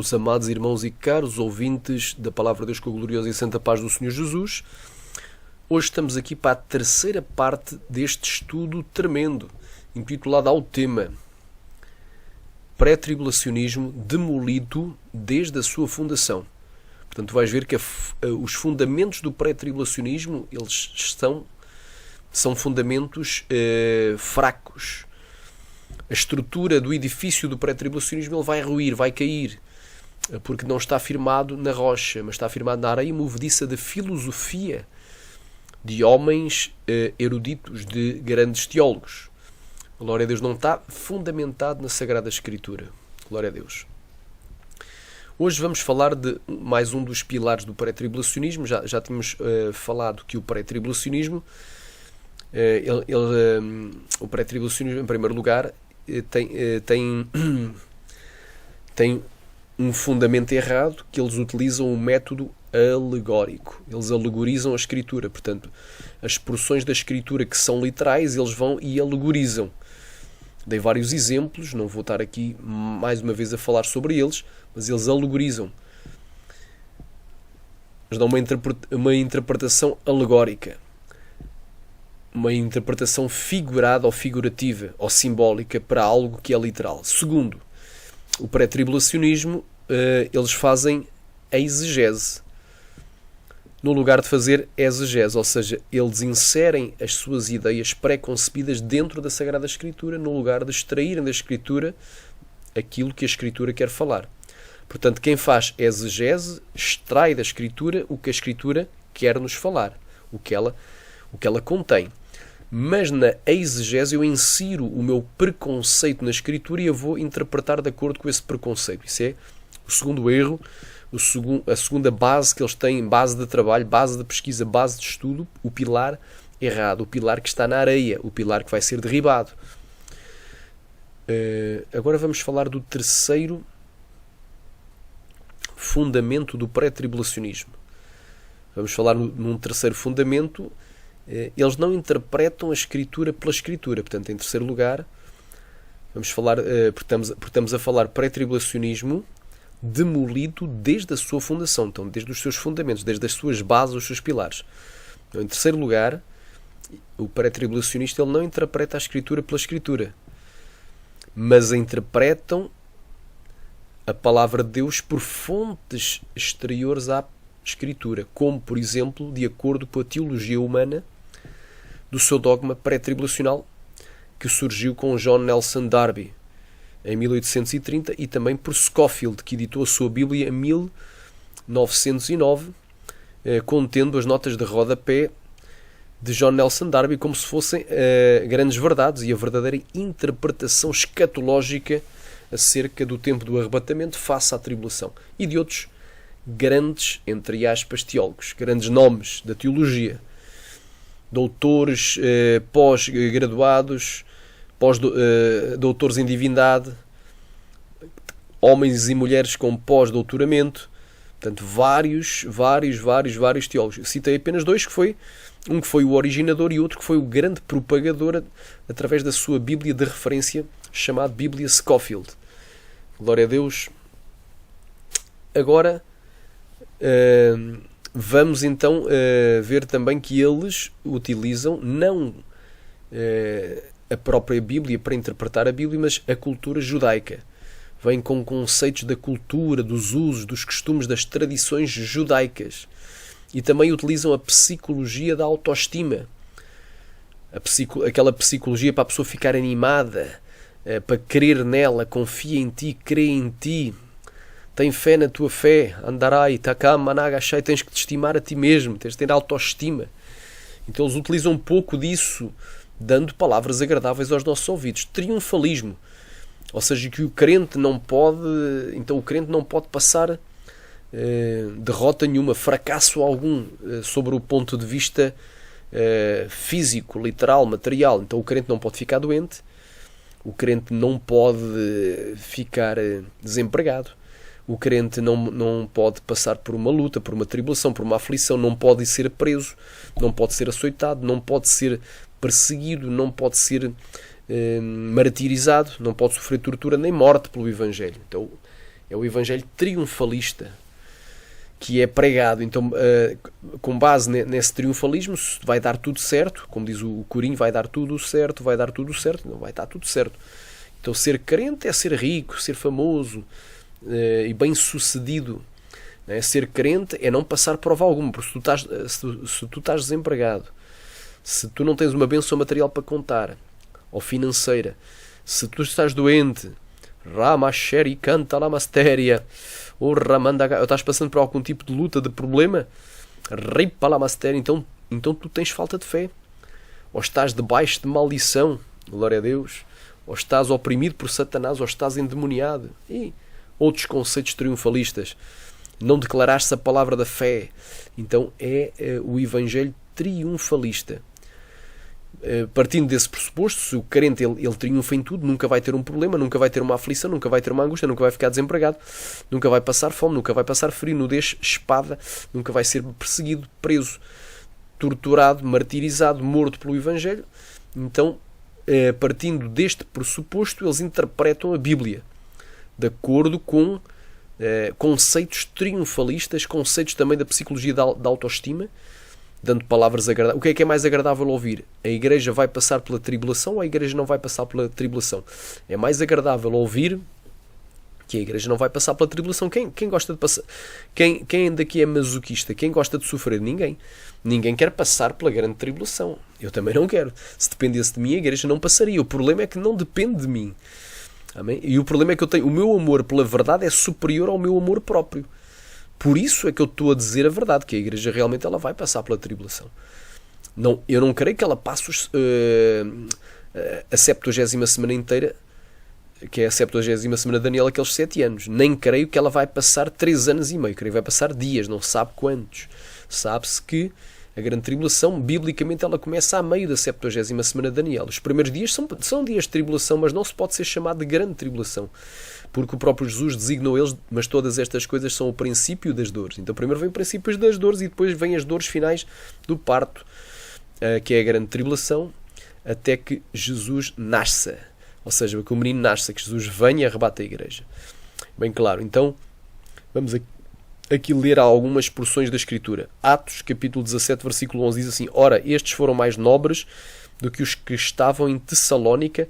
Meus amados irmãos e caros ouvintes da Palavra de Deus com a gloriosa e santa paz do Senhor Jesus, hoje estamos aqui para a terceira parte deste estudo tremendo, intitulado ao tema Pré-tribulacionismo demolido desde a sua fundação. Portanto, vais ver que os fundamentos do pré-tribulacionismo, eles são fundamentos fracos. A estrutura do edifício do pré-tribulacionismo ele vai ruir, vai cair, porque não está firmado na rocha, mas está firmado na areia movediça da filosofia de homens eruditos, de grandes teólogos. Glória a Deus, não está fundamentado na Sagrada Escritura. Glória a Deus. Hoje vamos falar de mais um dos pilares do pré-tribulacionismo. Já tínhamos falado que o pré-tribulacionismo, o pré-tribulacionismo, em primeiro lugar, tem um fundamento errado, que eles utilizam o método alegórico. Eles alegorizam a Escritura. Portanto, as porções da Escritura que são literais, eles vão e alegorizam. Dei vários exemplos, não vou estar aqui mais uma vez a falar sobre eles, mas eles alegorizam. Eles dão uma interpretação alegórica. Uma interpretação figurada ou figurativa ou simbólica para algo que é literal. Segundo, o pré-tribulacionismo, eles fazem a exegese no lugar de fazer exegese, ou seja, eles inserem as suas ideias pré-concebidas dentro da Sagrada Escritura no lugar de extraírem da Escritura aquilo que a Escritura quer falar. Portanto, quem faz exegese extrai da Escritura o que a Escritura quer nos falar, o que ela contém. Mas na exegese eu insiro o meu preconceito na Escritura e eu vou interpretar de acordo com esse preconceito. Isso é o segundo erro, a segunda base que eles têm, base de trabalho, base de pesquisa, base de estudo, o pilar errado, o pilar que está na areia, o pilar que vai ser derribado. Agora vamos falar do terceiro fundamento do pré-tribulacionismo. Vamos falar num terceiro fundamento. Eles não interpretam a Escritura pela Escritura. Portanto, em terceiro lugar, vamos falar, porque estamos a falar pré-tribulacionismo demolido desde a sua fundação, então desde os seus fundamentos, desde as suas bases, os seus pilares. Então, em terceiro lugar, o pré-tribulacionista ele não interpreta a Escritura pela Escritura, mas interpretam a palavra de Deus por fontes exteriores à Escritura, como, por exemplo, de acordo com a teologia humana do seu dogma pré-tribulacional, que surgiu com John Nelson Darby em 1830 e também por Scofield, que editou a sua Bíblia em 1909, contendo as notas de rodapé de John Nelson Darby como se fossem grandes verdades e a verdadeira interpretação escatológica acerca do tempo do arrebatamento face à tribulação, e de outros grandes, entre aspas, teólogos, grandes nomes da teologia, doutores, pós-graduados, doutores em divindade, homens e mulheres com pós-doutoramento, portanto, vários teólogos. Citei apenas dois, um que foi o originador e outro que foi o grande propagador através da sua Bíblia de referência, chamada Bíblia Scofield. Glória a Deus. Agora, vamos então ver também que eles utilizam não a própria Bíblia para interpretar a Bíblia, mas a cultura judaica. Vêm com conceitos da cultura, dos usos, dos costumes, das tradições judaicas. E também utilizam a psicologia da autoestima. Aquela psicologia para a pessoa ficar animada, para crer nela, confia em ti, crê em ti, tem fé na tua fé, andarai, takam, managashai, tens que te estimar a ti mesmo, tens de ter autoestima. Então eles utilizam um pouco disso, dando palavras agradáveis aos nossos ouvidos. Triunfalismo. Ou seja, que o crente não pode passar derrota nenhuma, fracasso algum, sobre o ponto de vista físico, literal, material. Então o crente não pode ficar doente, o crente não pode ficar desempregado, o crente não pode passar por uma luta, por uma tribulação, por uma aflição, não pode ser preso, não pode ser açoitado, não pode ser perseguido, não pode ser martirizado, não pode sofrer tortura nem morte pelo Evangelho. Então, É o evangelho triunfalista que é pregado. Então, com base nesse triunfalismo, vai dar tudo certo, como diz o corinho, vai dar tudo certo, não vai estar tudo certo. Então, ser crente é ser rico, ser famoso e bem-sucedido. Né? Ser crente é não passar prova alguma, porque se tu estás desempregado, se tu não tens uma bênção material para contar, ou financeira, se tu estás doente, Ramasheri canta Lamastéria, ou Ramandaga, estás passando por algum tipo de luta, de problema, Ripa Lamastéria, então tu tens falta de fé, ou estás debaixo de maldição, glória a Deus, ou estás oprimido por Satanás, ou estás endemoniado, e outros conceitos triunfalistas. Não declaraste a palavra da fé, então é o evangelho triunfalista. Partindo desse pressuposto, se o crente ele triunfa em tudo, nunca vai ter um problema, nunca vai ter uma aflição, nunca vai ter uma angústia, nunca vai ficar desempregado, nunca vai passar fome, nunca vai passar frio, nudez, espada, nunca vai ser perseguido, preso, torturado, martirizado, morto pelo evangelho. Então, partindo deste pressuposto, eles interpretam a Bíblia de acordo com conceitos triunfalistas, conceitos também da psicologia da autoestima, dando palavras agradáveis. O que é mais agradável ouvir? A igreja vai passar pela tribulação ou a igreja não vai passar pela tribulação? É mais agradável ouvir que a igreja não vai passar pela tribulação. Quem gosta de passar? Quem daqui é masoquista? Quem gosta de sofrer? Ninguém. Ninguém quer passar pela grande tribulação. Eu também não quero. Se dependesse de mim, a igreja não passaria. O problema é que não depende de mim. Amém? E o problema é que o meu amor pela verdade é superior ao meu amor próprio. Por isso é que eu estou a dizer a verdade, que a igreja realmente ela vai passar pela tribulação. Não, eu não creio que ela passe a 70ª semana inteira, que é a 70ª semana de Daniel, aqueles 7 anos. Nem creio que ela vai passar 3 anos e meio. Creio que vai passar dias, não sabe quantos. Sabe-se que a grande tribulação, biblicamente, ela começa a meio da 70ª semana de Daniel. Os primeiros dias são dias de tribulação, mas não se pode ser chamado de grande tribulação. Porque o próprio Jesus designou eles, mas todas estas coisas são o princípio das dores. Então primeiro vem o princípio das dores e depois vem as dores finais do parto, que é a grande tribulação, até que Jesus nasça. Ou seja, que o menino nasça, que Jesus venha e arrebate a igreja. Bem claro. Então, vamos aqui ler algumas porções da Escritura. Atos, capítulo 17, versículo 11, diz assim: Ora, estes foram mais nobres do que os que estavam em Tessalónica,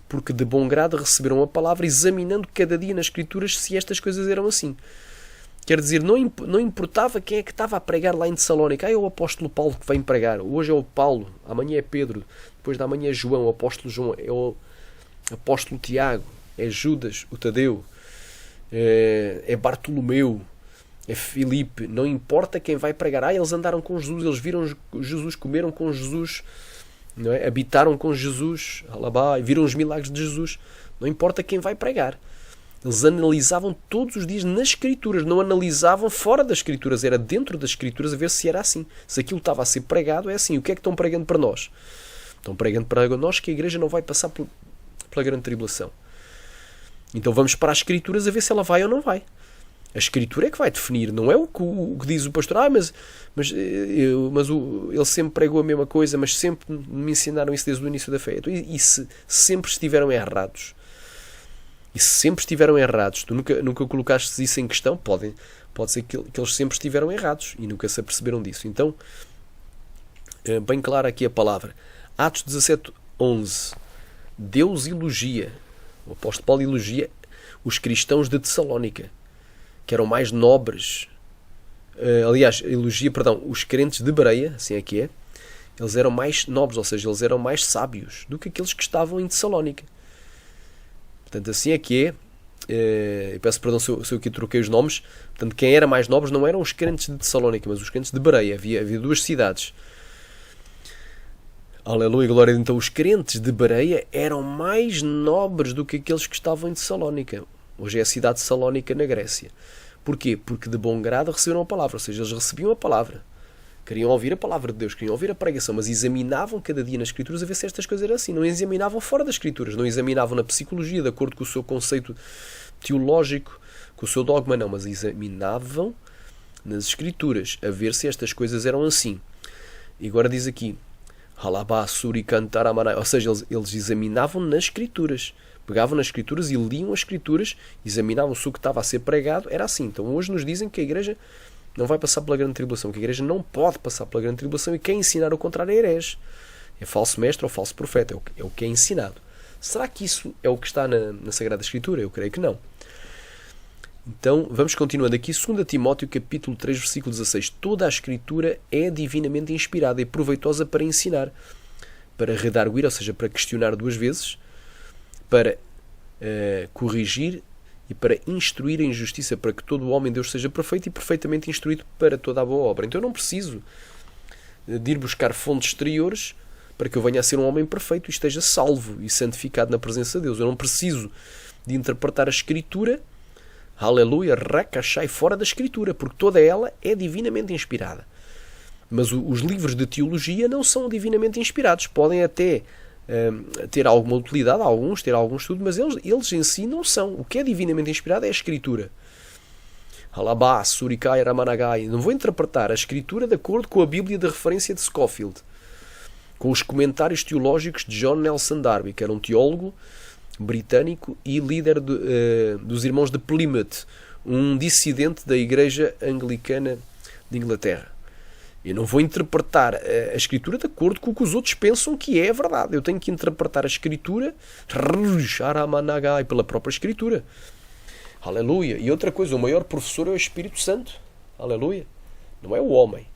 porque de bom grado receberam a palavra, examinando cada dia nas Escrituras se estas coisas eram assim. Quer dizer, não importava quem é que estava a pregar lá em Tessalónica. É o apóstolo Paulo que vem pregar. Hoje é o Paulo, amanhã é Pedro, depois da manhã é João, o apóstolo João, é o apóstolo Tiago, é Judas, o Tadeu, é Bartolomeu, é Filipe. Não importa quem vai pregar. Eles andaram com Jesus, eles viram Jesus, comeram com Jesus, não é? Habitaram com Jesus, e viram os milagres de Jesus. Não importa quem vai pregar. Eles analisavam todos os dias nas Escrituras, não analisavam fora das Escrituras, era dentro das Escrituras a ver se era assim. Se aquilo estava a ser pregado, é assim. O que é que estão pregando para nós? Estão pregando para nós que a igreja não vai passar pela grande tribulação. Então vamos para as Escrituras a ver se ela vai ou não vai. A Escritura é que vai definir, não é o que diz o pastor. Ele sempre pregou a mesma coisa, mas sempre me ensinaram isso desde o início da fé. Então, e se sempre estiveram errados? E se sempre estiveram errados, tu nunca colocaste isso em questão, pode ser que eles sempre estiveram errados e nunca se aperceberam disso. Então, bem clara aqui a palavra. Atos 17, 11. Deus elogia, o apóstolo Paulo elogia os cristãos de Tessalónica, que eram mais nobres. Elogia os crentes de Bereia, assim é que é. Eles eram mais nobres, ou seja, eles eram mais sábios do que aqueles que estavam em Tessalónica. Portanto, assim é que é. Eu peço perdão se eu aqui troquei os nomes. Portanto, quem era mais nobres não eram os crentes de Tessalónica, mas os crentes de Bereia. Havia 2 cidades. Aleluia, glória. Então, os crentes de Bereia eram mais nobres do que aqueles que estavam em Tessalónica. Hoje é a cidade de Salónica, na Grécia. Porquê? Porque de bom grado receberam a palavra. Ou seja, eles recebiam a palavra. Queriam ouvir a palavra de Deus, queriam ouvir a pregação, mas examinavam cada dia nas Escrituras a ver se estas coisas eram assim. Não examinavam fora das Escrituras, não examinavam na psicologia, de acordo com o seu conceito teológico, com o seu dogma, não, mas examinavam nas Escrituras a ver se estas coisas eram assim. E agora diz aqui, ou seja, eles examinavam nas Escrituras. Pegavam nas Escrituras e liam as Escrituras, examinavam-se o que estava a ser pregado, era assim. Então hoje nos dizem que a Igreja não vai passar pela grande tribulação, que a Igreja não pode passar pela grande tribulação, e quem ensinar o contrário é herege. É falso mestre ou falso profeta, é o que é ensinado. Será que isso é o que está na Sagrada Escritura? Eu creio que não. Então, vamos continuando aqui. 2 Timóteo, capítulo 3, versículo 16. Toda a Escritura é divinamente inspirada e proveitosa para ensinar, para redarguir, ou seja, para questionar duas vezes, para corrigir e para instruir em justiça, para que todo o homem de Deus seja perfeito e perfeitamente instruído para toda a boa obra. Então eu não preciso de ir buscar fontes exteriores para que eu venha a ser um homem perfeito e esteja salvo e santificado na presença de Deus. Eu não preciso de interpretar a Escritura, aleluia, racachai, fora da Escritura, porque toda ela é divinamente inspirada. Mas os livros de teologia não são divinamente inspirados. Podem até ter alguma utilidade, ter algum estudo, mas eles em si não são. O que é divinamente inspirado é a Escritura. Alabá, Surikai, Ramanagai. Não vou interpretar a Escritura de acordo com a Bíblia de referência de Scofield, com os comentários teológicos de John Nelson Darby, que era um teólogo britânico e líder dos Irmãos de Plymouth, um dissidente da Igreja Anglicana de Inglaterra. Eu não vou interpretar a Escritura de acordo com o que os outros pensam que é a verdade. Eu tenho que interpretar a Escritura pela própria Escritura. Aleluia. E outra coisa, o maior professor é o Espírito Santo. Aleluia. Não é o homem.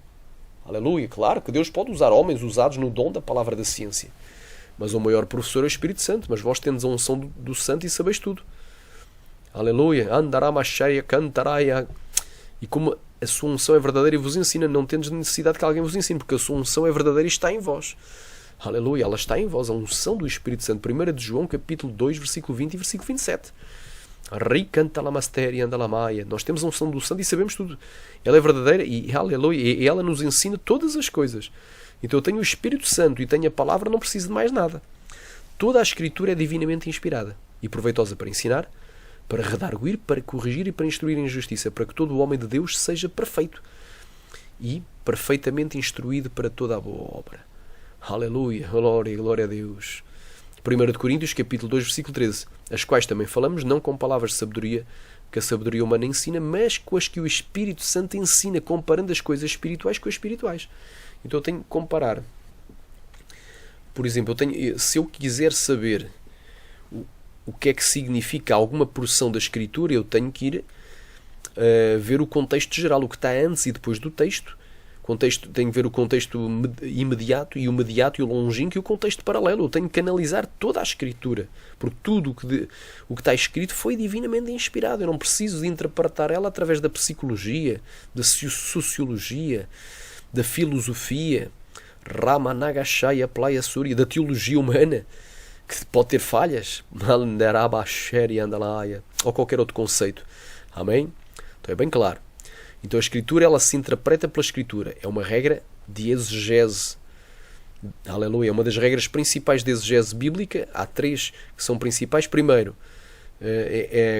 Aleluia. Claro que Deus pode usar homens usados no dom da palavra da ciência. Mas o maior professor é o Espírito Santo. Mas vós tendes a unção do Santo e sabeis tudo. Aleluia. Andaramachaya cantaraya. E como a sua unção é verdadeira e vos ensina, não tendes necessidade que alguém vos ensine, porque a sua unção é verdadeira e está em vós. Aleluia. Ela está em vós. A unção do Espírito Santo. 1 de João, capítulo 2, versículo 20 e versículo 27. Nós temos a unção do Santo e sabemos tudo. Ela é verdadeira e, aleluia, e ela nos ensina todas as coisas. Então eu tenho o Espírito Santo e tenho a palavra, não preciso de mais nada. Toda a Escritura é divinamente inspirada e proveitosa para ensinar, para redarguir, para corrigir e para instruir em justiça, para que todo o homem de Deus seja perfeito e perfeitamente instruído para toda a boa obra. Aleluia, glória a Deus. 1 de Coríntios, capítulo 2, versículo 13, as quais também falamos, não com palavras de sabedoria, que a sabedoria humana ensina, mas com as que o Espírito Santo ensina, comparando as coisas espirituais com as espirituais. Então eu tenho que comparar. Por exemplo, se eu quiser saber o que é que significa alguma porção da Escritura, eu tenho que ir ver o contexto geral, o que está antes e depois do texto. Tenho que ver o contexto imediato e o mediato e o longínquo e o contexto paralelo. Eu tenho que analisar toda a Escritura, porque tudo o que está escrito foi divinamente inspirado. Eu não preciso de interpretar ela através da psicologia, da sociologia, da filosofia, Ramanagashaya Playa Surya, da teologia humana, que pode ter falhas, ou qualquer outro conceito. Amém? Então é bem claro. Então a Escritura, ela se interpreta pela Escritura. É uma regra de exegese. Aleluia. É uma das regras principais de exegese bíblica. Há três que são principais. Primeiro,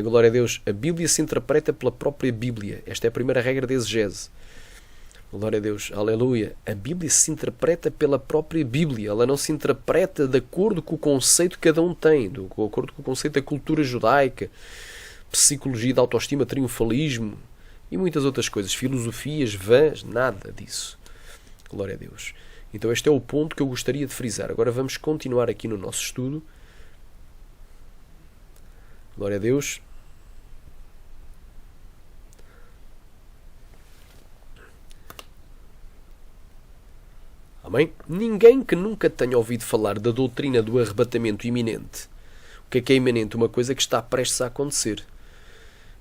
glória a Deus, a Bíblia se interpreta pela própria Bíblia. Esta é a primeira regra de exegese. Glória a Deus. Aleluia. A Bíblia se interpreta pela própria Bíblia. Ela não se interpreta de acordo com o conceito que cada um tem. De acordo com o conceito da cultura judaica, psicologia da autoestima, triunfalismo e muitas outras coisas, filosofias vãs, nada disso. Glória a Deus. Então este é o ponto que eu gostaria de frisar. Agora vamos continuar aqui no nosso estudo. Glória a Deus. Amém? Ninguém que nunca tenha ouvido falar da doutrina do arrebatamento iminente. O que é iminente? Uma coisa que está prestes a acontecer.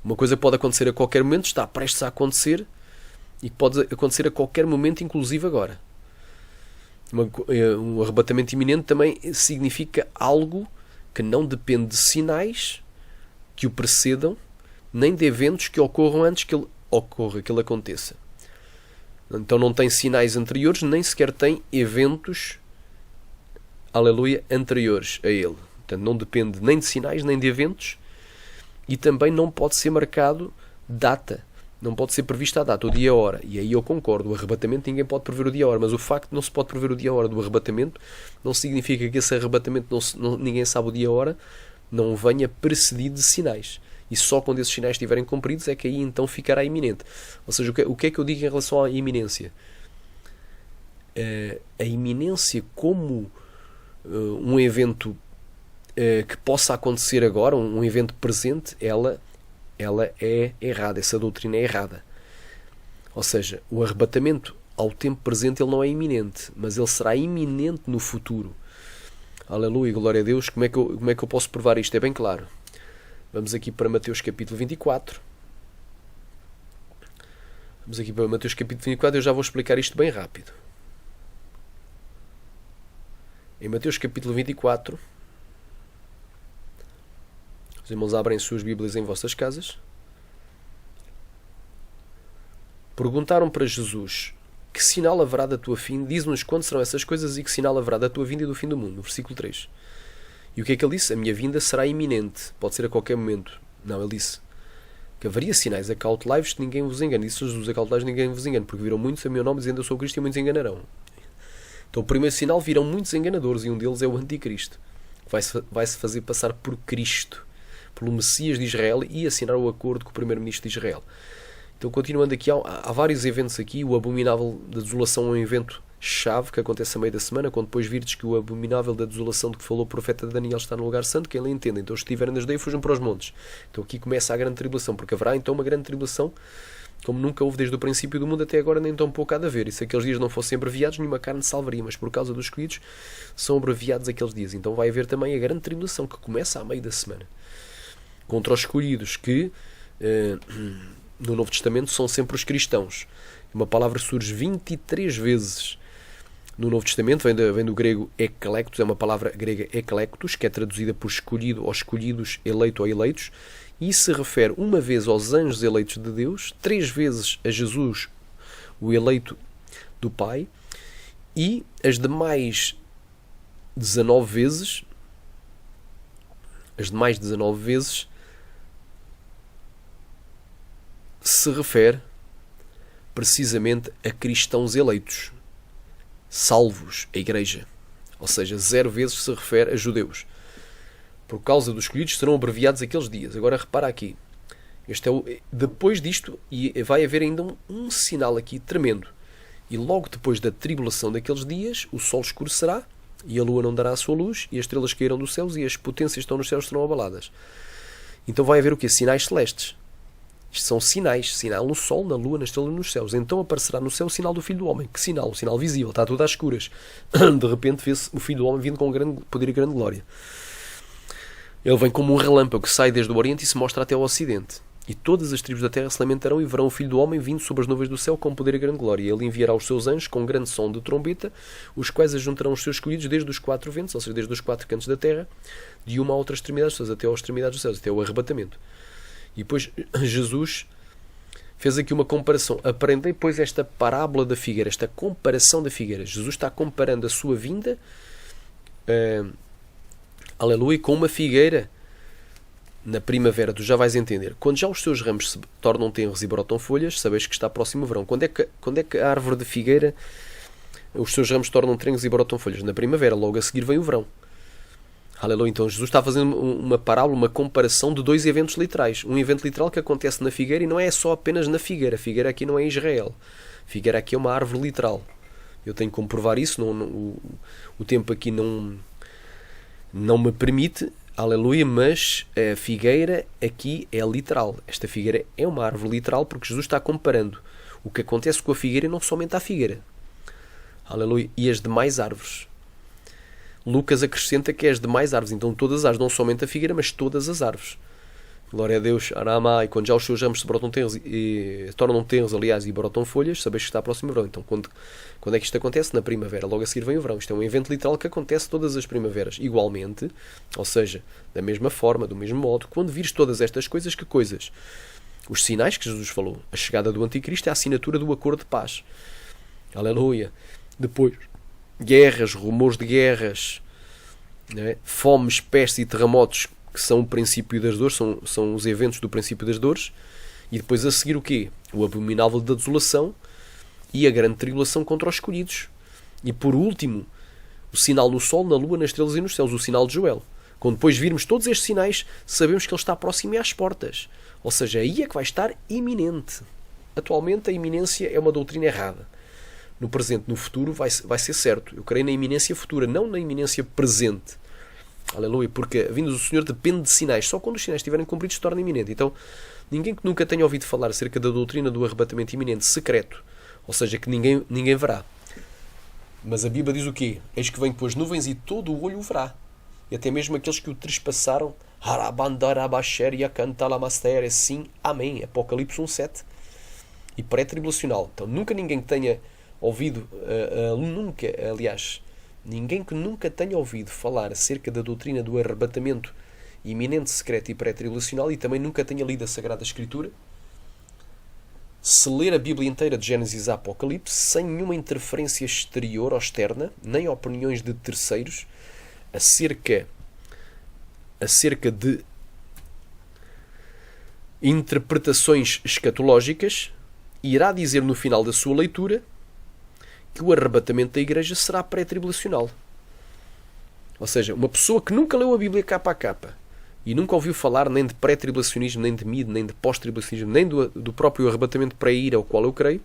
Uma coisa pode acontecer a qualquer momento, está prestes a acontecer e pode acontecer a qualquer momento, inclusive agora. Um arrebatamento iminente também significa algo que não depende de sinais que o precedam, nem de eventos que ocorram antes que ele ocorra, que ele aconteça. Então não tem sinais anteriores, nem sequer tem eventos, aleluia, anteriores a ele. Portanto, não depende nem de sinais, nem de eventos. E também não pode ser marcado data. Não pode ser prevista a data, o dia e a hora. E aí eu concordo. O arrebatamento, ninguém pode prever o dia e a hora. Mas o facto de não se pode prever o dia e a hora do arrebatamento não significa que esse arrebatamento ninguém sabe o dia e a hora. não venha precedido de sinais. E só quando esses sinais estiverem cumpridos é que aí então ficará iminente. Ou seja, o que é que eu digo em relação à iminência? A iminência como um evento que possa acontecer agora, um evento presente, ela é errada. Essa doutrina é errada. Ou seja, o arrebatamento ao tempo presente ele não é iminente, mas ele será iminente no futuro. Aleluia, glória a Deus. Como é que eu posso provar isto? É bem claro. Vamos aqui para Mateus capítulo 24. Vamos aqui para Mateus capítulo 24. Eu já vou explicar isto bem rápido. Em Mateus capítulo 24, os irmãos abrem suas Bíblias em vossas casas. Perguntaram para Jesus: que sinal haverá da tua vinda? Diz-nos quando serão essas coisas e que sinal haverá da tua vinda e do fim do mundo. No versículo 3. E o que é que ele disse? A minha vinda será iminente. Pode ser a qualquer momento. Não, ele disse que haveria sinais acautelai-vos que ninguém vos engane. Disse Jesus: acautelai-vos ninguém vos engane, porque viram muitos a meu nome dizendo eu sou Cristo e muitos enganarão. Então o primeiro sinal, virão muitos enganadores, e um deles é o anticristo. Vai-se fazer passar por Cristo, pelo Messias de Israel, e assinar o acordo com o primeiro-ministro de Israel. Então, continuando aqui, há vários eventos aqui. O abominável da desolação é um evento-chave que acontece a meio da semana, quando depois virdes que o abominável da desolação de que falou o profeta Daniel está no lugar santo, quem lhe entende. Então, os que estiverem nas aldeias fujam para os montes. Então, aqui começa a grande tribulação, porque haverá então uma grande tribulação, como nunca houve desde o princípio do mundo até agora, nem tão pouco há de haver. E se aqueles dias não fossem abreviados, nenhuma carne salvaria, mas por causa dos escolhidos, são abreviados aqueles dias. Então, vai haver também a grande tribulação, que começa a meio da semana. Contra os escolhidos, que no Novo Testamento são sempre os cristãos. Uma palavra surge 23 vezes no Novo Testamento, vem do grego eklektos, é uma palavra grega eklektos, que é traduzida por escolhido ou escolhidos, eleito ou eleitos, e se refere uma vez aos anjos eleitos de Deus, 3 vezes a Jesus, o eleito do Pai, e as demais 19 vezes se refere precisamente a cristãos eleitos, salvos, a igreja. Ou seja, 0 vezes se refere a judeus. Por causa dos escolhidos serão abreviados aqueles dias. Agora repara aqui. Depois disto, e vai haver ainda um sinal aqui tremendo. E logo depois da tribulação daqueles dias, o sol escurecerá, e a lua não dará a sua luz, e as estrelas cairão dos céus, e as potências que estão nos céus serão abaladas. Então vai haver o quê? Sinais celestes. Isto são sinais. Sinal no sol, na lua, na estrela e nos céus. Então aparecerá no céu o sinal do Filho do Homem. Que sinal? Um sinal visível. Está tudo às escuras. De repente vê-se o Filho do Homem vindo com grande poder e grande glória. Ele vem como um relâmpago que sai desde o Oriente e se mostra até ao Ocidente. E todas as tribos da terra se lamentarão e verão o Filho do Homem vindo sobre as nuvens do céu com poder e grande glória. E ele enviará os seus anjos com grande som de trombeta, os quais ajuntarão os seus escolhidos desde os 4 ventos, ou seja, desde os 4 cantos da terra, de uma a outra extremidade dos céus, até às extremidades dos céus, até ao arrebatamento. E depois Jesus fez aqui uma comparação. Aprendei, pois, esta parábola da figueira, esta comparação da figueira. Jesus está comparando a sua vinda, aleluia, com uma figueira na primavera. Tu já vais entender. Quando já os seus ramos se tornam tenros e brotam folhas, sabes que está próximo o verão. Quando é que a árvore de figueira, os seus ramos tornam tenros e brotam folhas? Na primavera. Logo a seguir vem o verão. Aleluia. Então Jesus está fazendo uma parábola, uma comparação de 2 eventos literais. Um evento literal que acontece na figueira, e não é só apenas na figueira. A figueira aqui não é Israel. A figueira aqui é uma árvore literal. Eu tenho que comprovar isso. O tempo aqui não me permite. Aleluia. Mas a figueira aqui é literal. Esta figueira é uma árvore literal, porque Jesus está comparando o que acontece com a figueira e não somente a figueira. Aleluia. E as demais árvores. Lucas acrescenta que é as demais árvores. Então todas as árvores, não somente a figueira, mas todas as árvores. Glória a Deus. Aramai. Quando já os seus ramos se brotam tenros, tornam tenros, aliás, e brotam folhas, sabeis que está próximo o verão. Então quando é que isto acontece? Na primavera. Logo a seguir vem o verão. Isto é um evento literal que acontece todas as primaveras. Igualmente, ou seja, da mesma forma, do mesmo modo, quando vires todas estas coisas, que coisas? Os sinais que Jesus falou. A chegada do anticristo é a assinatura do acordo de paz. Aleluia. Depois, guerras, rumores de guerras, né? Fomes, pestes e terremotos, que são o princípio das dores, são os eventos do princípio das dores. E depois a seguir o quê? O abominável da desolação e a grande tribulação contra os escolhidos. E por último, o sinal no sol, na lua, nas estrelas e nos céus, o sinal de Joel. Quando depois virmos todos estes sinais, sabemos que ele está próximo e às portas. Ou seja, aí é que vai estar iminente. Atualmente a iminência é uma doutrina errada. No presente, no futuro, vai ser certo. Eu creio na iminência futura, não na iminência presente. Aleluia, porque a vinda do Senhor depende de sinais. Só quando os sinais estiverem cumpridos se torna iminente. Então, ninguém que nunca tenha ouvido falar acerca da doutrina do arrebatamento iminente, secreto, ou seja, que ninguém verá. Mas a Bíblia diz o quê? Eis que vem com as nuvens e todo o olho o verá. E até mesmo aqueles que o trespassaram, sim, amém. Apocalipse 1:7. E pré-tribulacional. Então, nunca ninguém que tenha ouvido, ninguém que nunca tenha ouvido falar acerca da doutrina do arrebatamento iminente, secreto e pré-tribulacional e também nunca tenha lido a Sagrada Escritura, se ler a Bíblia inteira de Gênesis a Apocalipse, sem nenhuma interferência exterior ou externa, nem opiniões de terceiros, acerca de interpretações escatológicas, irá dizer no final da sua leitura que o arrebatamento da igreja será pré-tribulacional. Ou seja, uma pessoa que nunca leu a Bíblia capa a capa e nunca ouviu falar nem de pré-tribulacionismo, nem de mid, nem de pós-tribulacionismo, nem do próprio arrebatamento pré-ira, ao qual eu creio,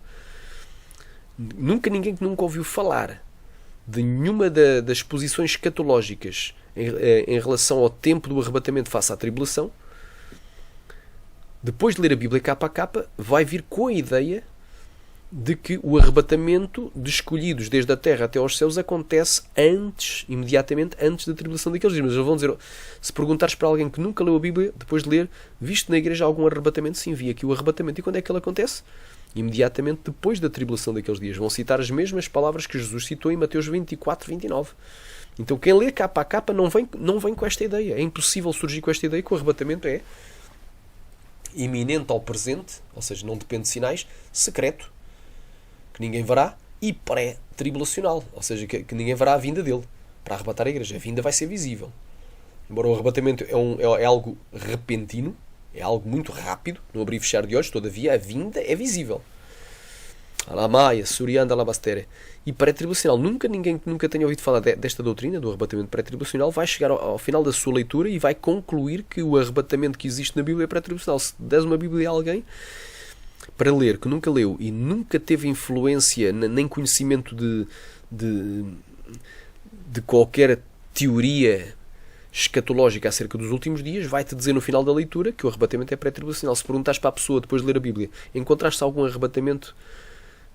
ninguém que nunca ouviu falar de nenhuma das posições escatológicas em relação ao tempo do arrebatamento face à tribulação, depois de ler a Bíblia capa a capa, vai vir com a ideia de que o arrebatamento de escolhidos desde a terra até aos céus acontece imediatamente antes da tribulação daqueles dias. Mas eles vão dizer, se perguntares para alguém que nunca leu a Bíblia, depois de ler, viste na igreja algum arrebatamento? Sim, vi aqui o arrebatamento. E quando é que ele acontece? Imediatamente depois da tribulação daqueles dias. Vão citar as mesmas palavras que Jesus citou em Mateus 24:29. Então quem lê capa a capa não vem com esta ideia. É impossível surgir com esta ideia que o arrebatamento é iminente ao presente, ou seja, não depende de sinais, secreto, que ninguém verá, e pré-tribulacional, ou seja, que ninguém verá a vinda dele para arrebatar a igreja. A vinda vai ser visível. Embora o arrebatamento é algo repentino, é algo muito rápido, no abrir e fechar de olhos, todavia a vinda é visível. Alamaia, Surianda, Alabastere. E pré-tribulacional. Ninguém que nunca tenha ouvido falar desta doutrina, do arrebatamento pré-tribulacional, vai chegar ao final da sua leitura e vai concluir que o arrebatamento que existe na Bíblia é pré-tribulacional. Se des uma Bíblia a alguém para ler, que nunca leu e nunca teve influência, nem conhecimento de qualquer teoria escatológica acerca dos últimos dias, vai-te dizer no final da leitura que o arrebatamento é pré-tribulacional. Se perguntares para a pessoa depois de ler a Bíblia, encontraste algum arrebatamento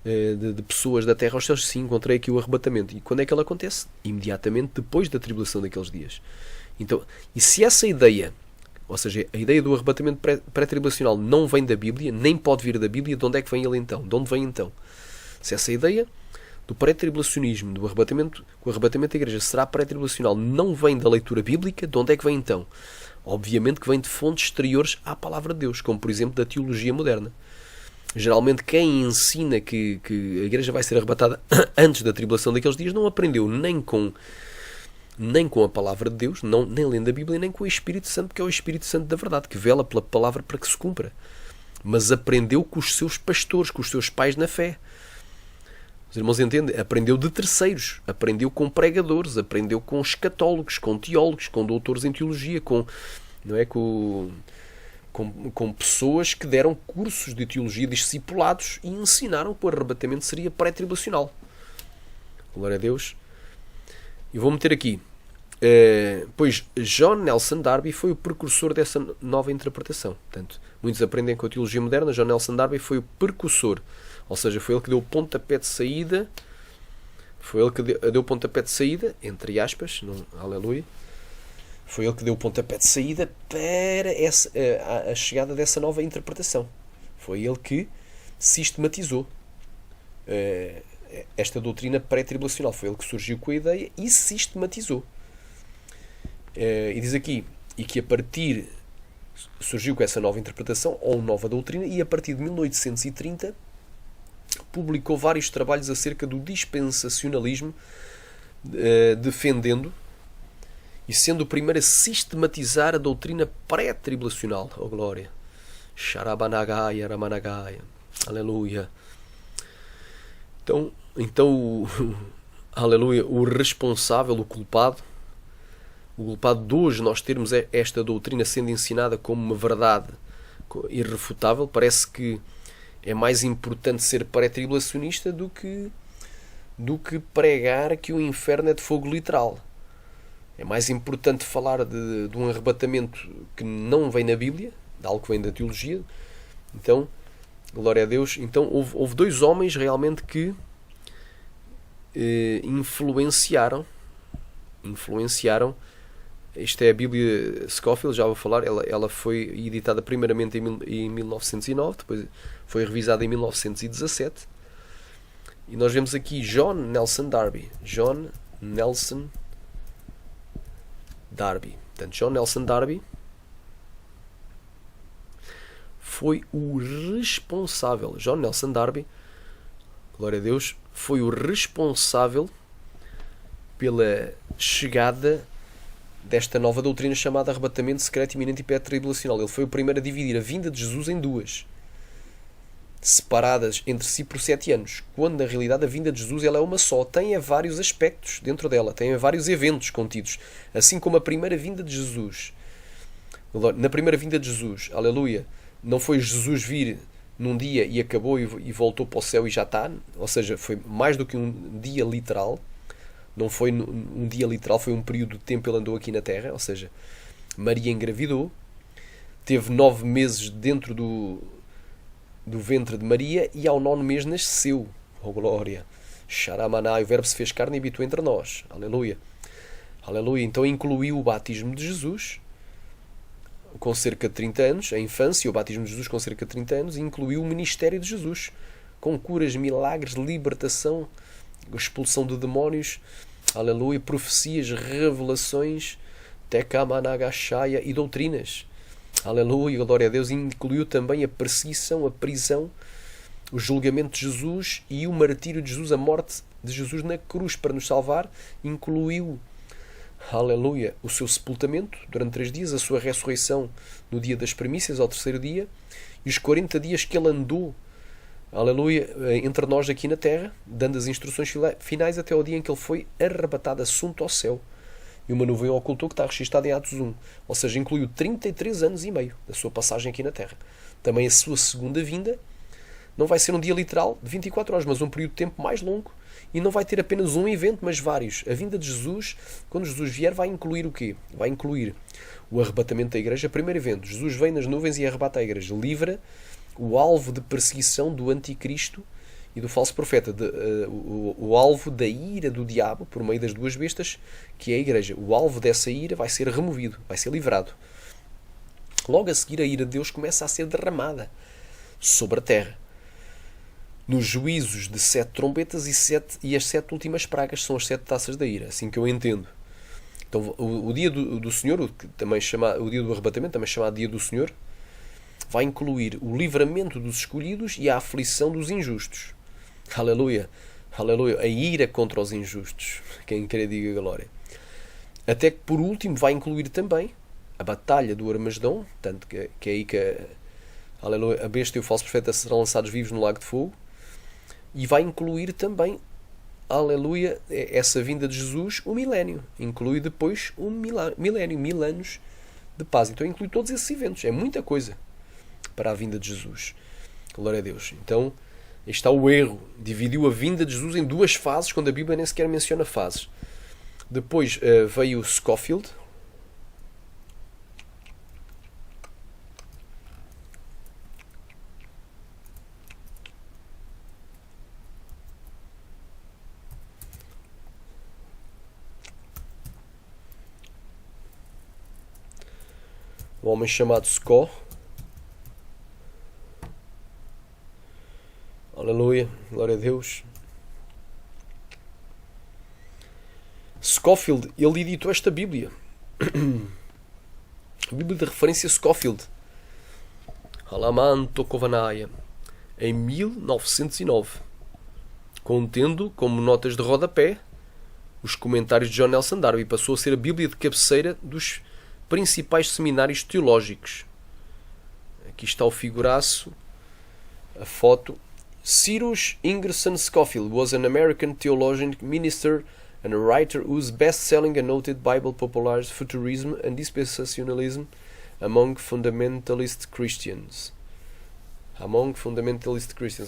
de pessoas da terra aos céus? Sim, encontrei aqui o arrebatamento. E quando é que ele acontece? Imediatamente depois da tribulação daqueles dias. Então, e se essa ideia, ou seja, a ideia do arrebatamento pré-tribulacional não vem da Bíblia, nem pode vir da Bíblia, de onde é que vem ele então? De onde vem então? Se essa ideia do pré-tribulacionismo, do arrebatamento, que o arrebatamento da igreja será pré-tribulacional, não vem da leitura bíblica, de onde é que vem então? Obviamente que vem de fontes exteriores à palavra de Deus, como por exemplo da teologia moderna. Geralmente quem ensina que a igreja vai ser arrebatada antes da tribulação daqueles dias não aprendeu nem com a palavra de Deus, nem lendo a Bíblia, nem com o Espírito Santo, que é o Espírito Santo da verdade, que vela pela palavra para que se cumpra. Mas aprendeu com os seus pastores, com os seus pais na fé. Os irmãos entendem? Aprendeu de terceiros, aprendeu com pregadores, aprendeu com escatólogos, com teólogos, com doutores em teologia, com pessoas que deram cursos de teologia discipulados e ensinaram que o arrebatamento seria pré-tribulacional. Glória a Deus. E vou meter aqui. Pois John Nelson Darby foi o precursor dessa nova interpretação. Portanto, muitos aprendem com a teologia moderna. John Nelson Darby foi o precursor. Ou seja, foi ele que deu o pontapé de saída. Foi ele que deu o pontapé de saída, entre aspas, aleluia. Foi ele que deu o pontapé de saída para a chegada dessa nova interpretação. Foi ele que sistematizou esta doutrina pré-tribulacional. Foi ele que surgiu com a ideia e sistematizou. E diz aqui, e que a partir surgiu com essa nova interpretação, ou nova doutrina, e a partir de 1830 publicou vários trabalhos acerca do dispensacionalismo, defendendo e sendo o primeiro a sistematizar a doutrina pré-tribulacional. Oh glória! Sharabanagaya, Ramanagaya. Aleluia! Então aleluia, o responsável, o culpado, O culpado de hoje nós termos esta doutrina sendo ensinada como uma verdade irrefutável, parece que é mais importante ser pré-tribulacionista do que pregar que o inferno é de fogo literal. É mais importante falar de um arrebatamento que não vem na Bíblia, de algo que vem da teologia. Então, glória a Deus. Então, houve dois homens realmente que influenciaram. Isto é a Bíblia Scofield, já vou falar. Ela foi editada primeiramente em 1909, depois foi revisada em 1917. E nós vemos aqui John Nelson Darby. John Nelson Darby. Portanto, John Nelson Darby foi o responsável. John Nelson Darby, glória a Deus, foi o responsável pela chegada desta nova doutrina chamada arrebatamento secreto, iminente e pré-tribulacional. Ele foi o primeiro a dividir a vinda de Jesus em duas, separadas entre si por 7 anos, quando na realidade a vinda de Jesus ela é uma só, tem vários aspectos dentro dela, tem vários eventos contidos, assim como a primeira vinda de Jesus. Na primeira vinda de Jesus, aleluia, não foi Jesus vir num dia e acabou e voltou para o céu e já está, ou seja, foi mais do que um dia literal. Não foi um dia literal, foi um período de tempo que ele andou aqui na Terra, ou seja, Maria engravidou, teve 9 meses dentro do ventre de Maria e ao 9º mês nasceu. Oh glória! Xaramanai, o verbo se fez carne e habitou entre nós. Aleluia! Aleluia! Então incluiu o batismo de Jesus com cerca de 30 anos, a infância, o batismo de Jesus com cerca de 30 anos, e incluiu o ministério de Jesus, com curas, milagres, libertação, expulsão de demónios, aleluia, profecias, revelações, tekamanagashaya e doutrinas. Aleluia, glória a Deus. Incluiu também a perseguição, a prisão, o julgamento de Jesus e o martírio de Jesus, a morte de Jesus na cruz para nos salvar. Incluiu, aleluia, o seu sepultamento durante 3 dias, a sua ressurreição no dia das primícias, ao 3º dia, e os 40 dias que ele andou, aleluia, entre nós aqui na terra, dando as instruções finais até ao dia em que ele foi arrebatado, assunto ao céu. E uma nuvem o ocultou, que está registado em Atos 1. Ou seja, incluiu 33 anos e meio da sua passagem aqui na terra. Também a sua segunda vinda não vai ser um dia literal de 24 horas, mas um período de tempo mais longo. E não vai ter apenas um evento, mas vários. A vinda de Jesus, quando Jesus vier, vai incluir o quê? Vai incluir o arrebatamento da igreja. Primeiro evento, Jesus vem nas nuvens e arrebata a igreja. Livra o alvo de perseguição do anticristo e do falso profeta, o alvo da ira do diabo por meio das 2 bestas, que é a igreja. O alvo dessa ira vai ser removido, vai ser livrado. Logo a seguir, a ira de Deus começa a ser derramada sobre a terra, nos juízos de 7 trombetas e as 7 últimas pragas são as 7 taças da ira, assim que eu entendo. Então, o dia do Senhor, o dia do arrebatamento, também chamado dia do Senhor, vai incluir o livramento dos escolhidos e a aflição dos injustos. Aleluia! Aleluia! A ira contra os injustos. Quem quer diga glória. Até que por último vai incluir também a batalha do Armagedom, tanto que é aí que aleluia, a besta e o falso profeta serão lançados vivos no lago de fogo. E vai incluir também, aleluia, essa vinda de Jesus, o milénio. Inclui depois o milénio, 1000 anos de paz. Então inclui todos esses eventos. É muita coisa para a vinda de Jesus. Glória a Deus. Então, está o erro. Dividiu a vinda de Jesus em 2 fases, quando a Bíblia nem sequer menciona fases. Depois veio Scofield. Um homem chamado Scott. Aleluia, glória a Deus. Scofield, ele editou esta Bíblia. A Bíblia de referência Scofield. Alamanto Kovanaya. Em 1909. Contendo, como notas de rodapé, os comentários de John Nelson Darby. Passou a ser a Bíblia de cabeceira dos principais seminários teológicos. Aqui está o figuraço, a foto. Cyrus Ingerson Scofield was an American theologian, minister, and a writer whose best-selling and noted Bible popularized futurism and dispensationalism among fundamentalist Christians.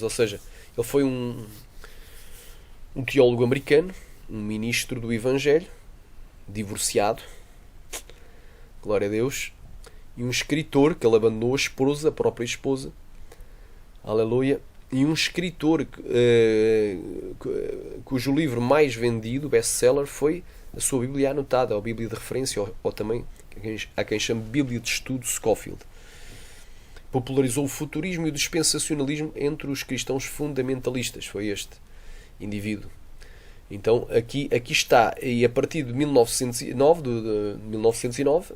Ou seja, ele foi um teólogo americano, um ministro do Evangelho, divorciado, glória a Deus, e um escritor que ele abandonou a própria esposa, aleluia, e um escritor cujo livro mais vendido, best-seller, foi a sua Bíblia anotada, ou Bíblia de referência, ou também há quem chame Bíblia de Estudo Scofield. Popularizou o futurismo e o dispensacionalismo entre os cristãos fundamentalistas. Foi este indivíduo. Então, aqui está. E a partir de 1909,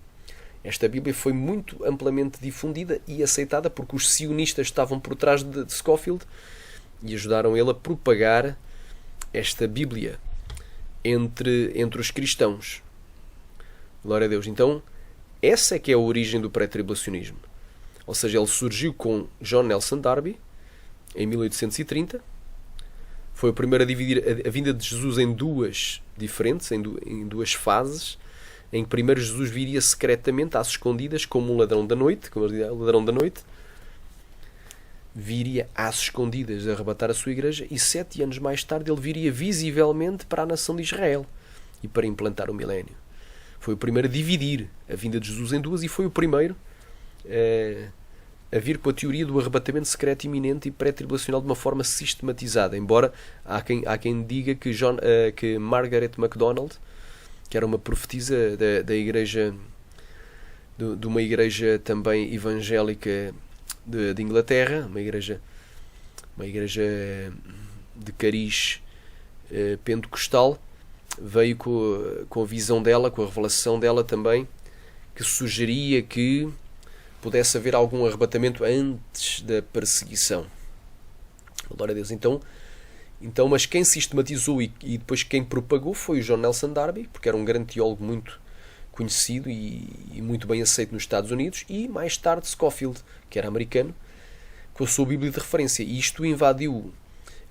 esta Bíblia foi muito amplamente difundida e aceitada porque os sionistas estavam por trás de Scofield e ajudaram ele a propagar esta Bíblia entre os cristãos. Glória a Deus. Então, essa é que é a origem do pré-tribulacionismo. Ou seja, ele surgiu com John Nelson Darby em 1830. Foi o primeiro a dividir a vinda de Jesus em duas diferentes, em duas fases, em que primeiro Jesus viria secretamente, às escondidas, como um ladrão da noite, como ele diz, o ladrão da noite, viria às escondidas a arrebatar a sua igreja, e 7 anos mais tarde ele viria visivelmente para a nação de Israel e para implantar o milénio. Foi o primeiro a dividir a vinda de Jesus em duas e foi o primeiro a vir com a teoria do arrebatamento secreto iminente e pré-tribulacional de uma forma sistematizada, embora há quem diga que Margaret MacDonald, que era uma profetisa da igreja, de uma igreja também evangélica de Inglaterra, uma igreja de cariz pentecostal, veio com a visão dela, com a revelação dela também, que sugeria que pudesse haver algum arrebatamento antes da perseguição. Glória a Deus. Então, mas quem sistematizou e depois quem propagou foi o John Nelson Darby, porque era um grande teólogo muito conhecido e muito bem aceito nos Estados Unidos, e mais tarde Scofield, que era americano, com a sua Bíblia de referência. E isto invadiu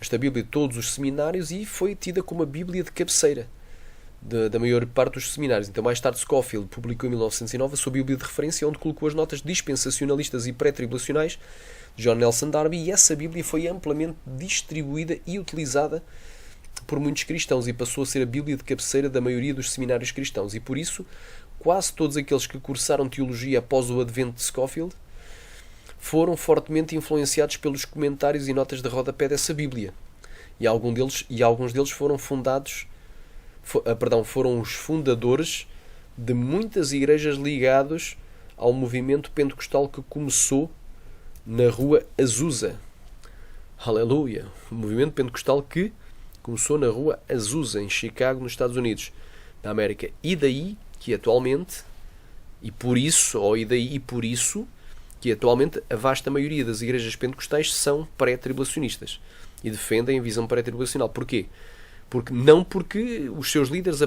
esta Bíblia de todos os seminários e foi tida como a Bíblia de cabeceira da maior parte dos seminários. Então, mais tarde, Scofield publicou em 1909 a sua Bíblia de referência, onde colocou as notas dispensacionalistas e pré-tribulacionais de John Nelson Darby, e essa Bíblia foi amplamente distribuída e utilizada por muitos cristãos e passou a ser a Bíblia de cabeceira da maioria dos seminários cristãos. E por isso, quase todos aqueles que cursaram teologia após o advento de Scofield foram fortemente influenciados pelos comentários e notas de rodapé dessa Bíblia. E alguns deles foram foram os fundadores de muitas igrejas ligadas ao movimento pentecostal que começou na rua Azusa. Aleluia! O movimento pentecostal que começou na rua Azusa, em Chicago, nos Estados Unidos da América. E daí que atualmente, por isso, que atualmente a vasta maioria das igrejas pentecostais são pré-tribulacionistas e defendem a visão pré-tribulacional. Porquê? Porque os seus líderes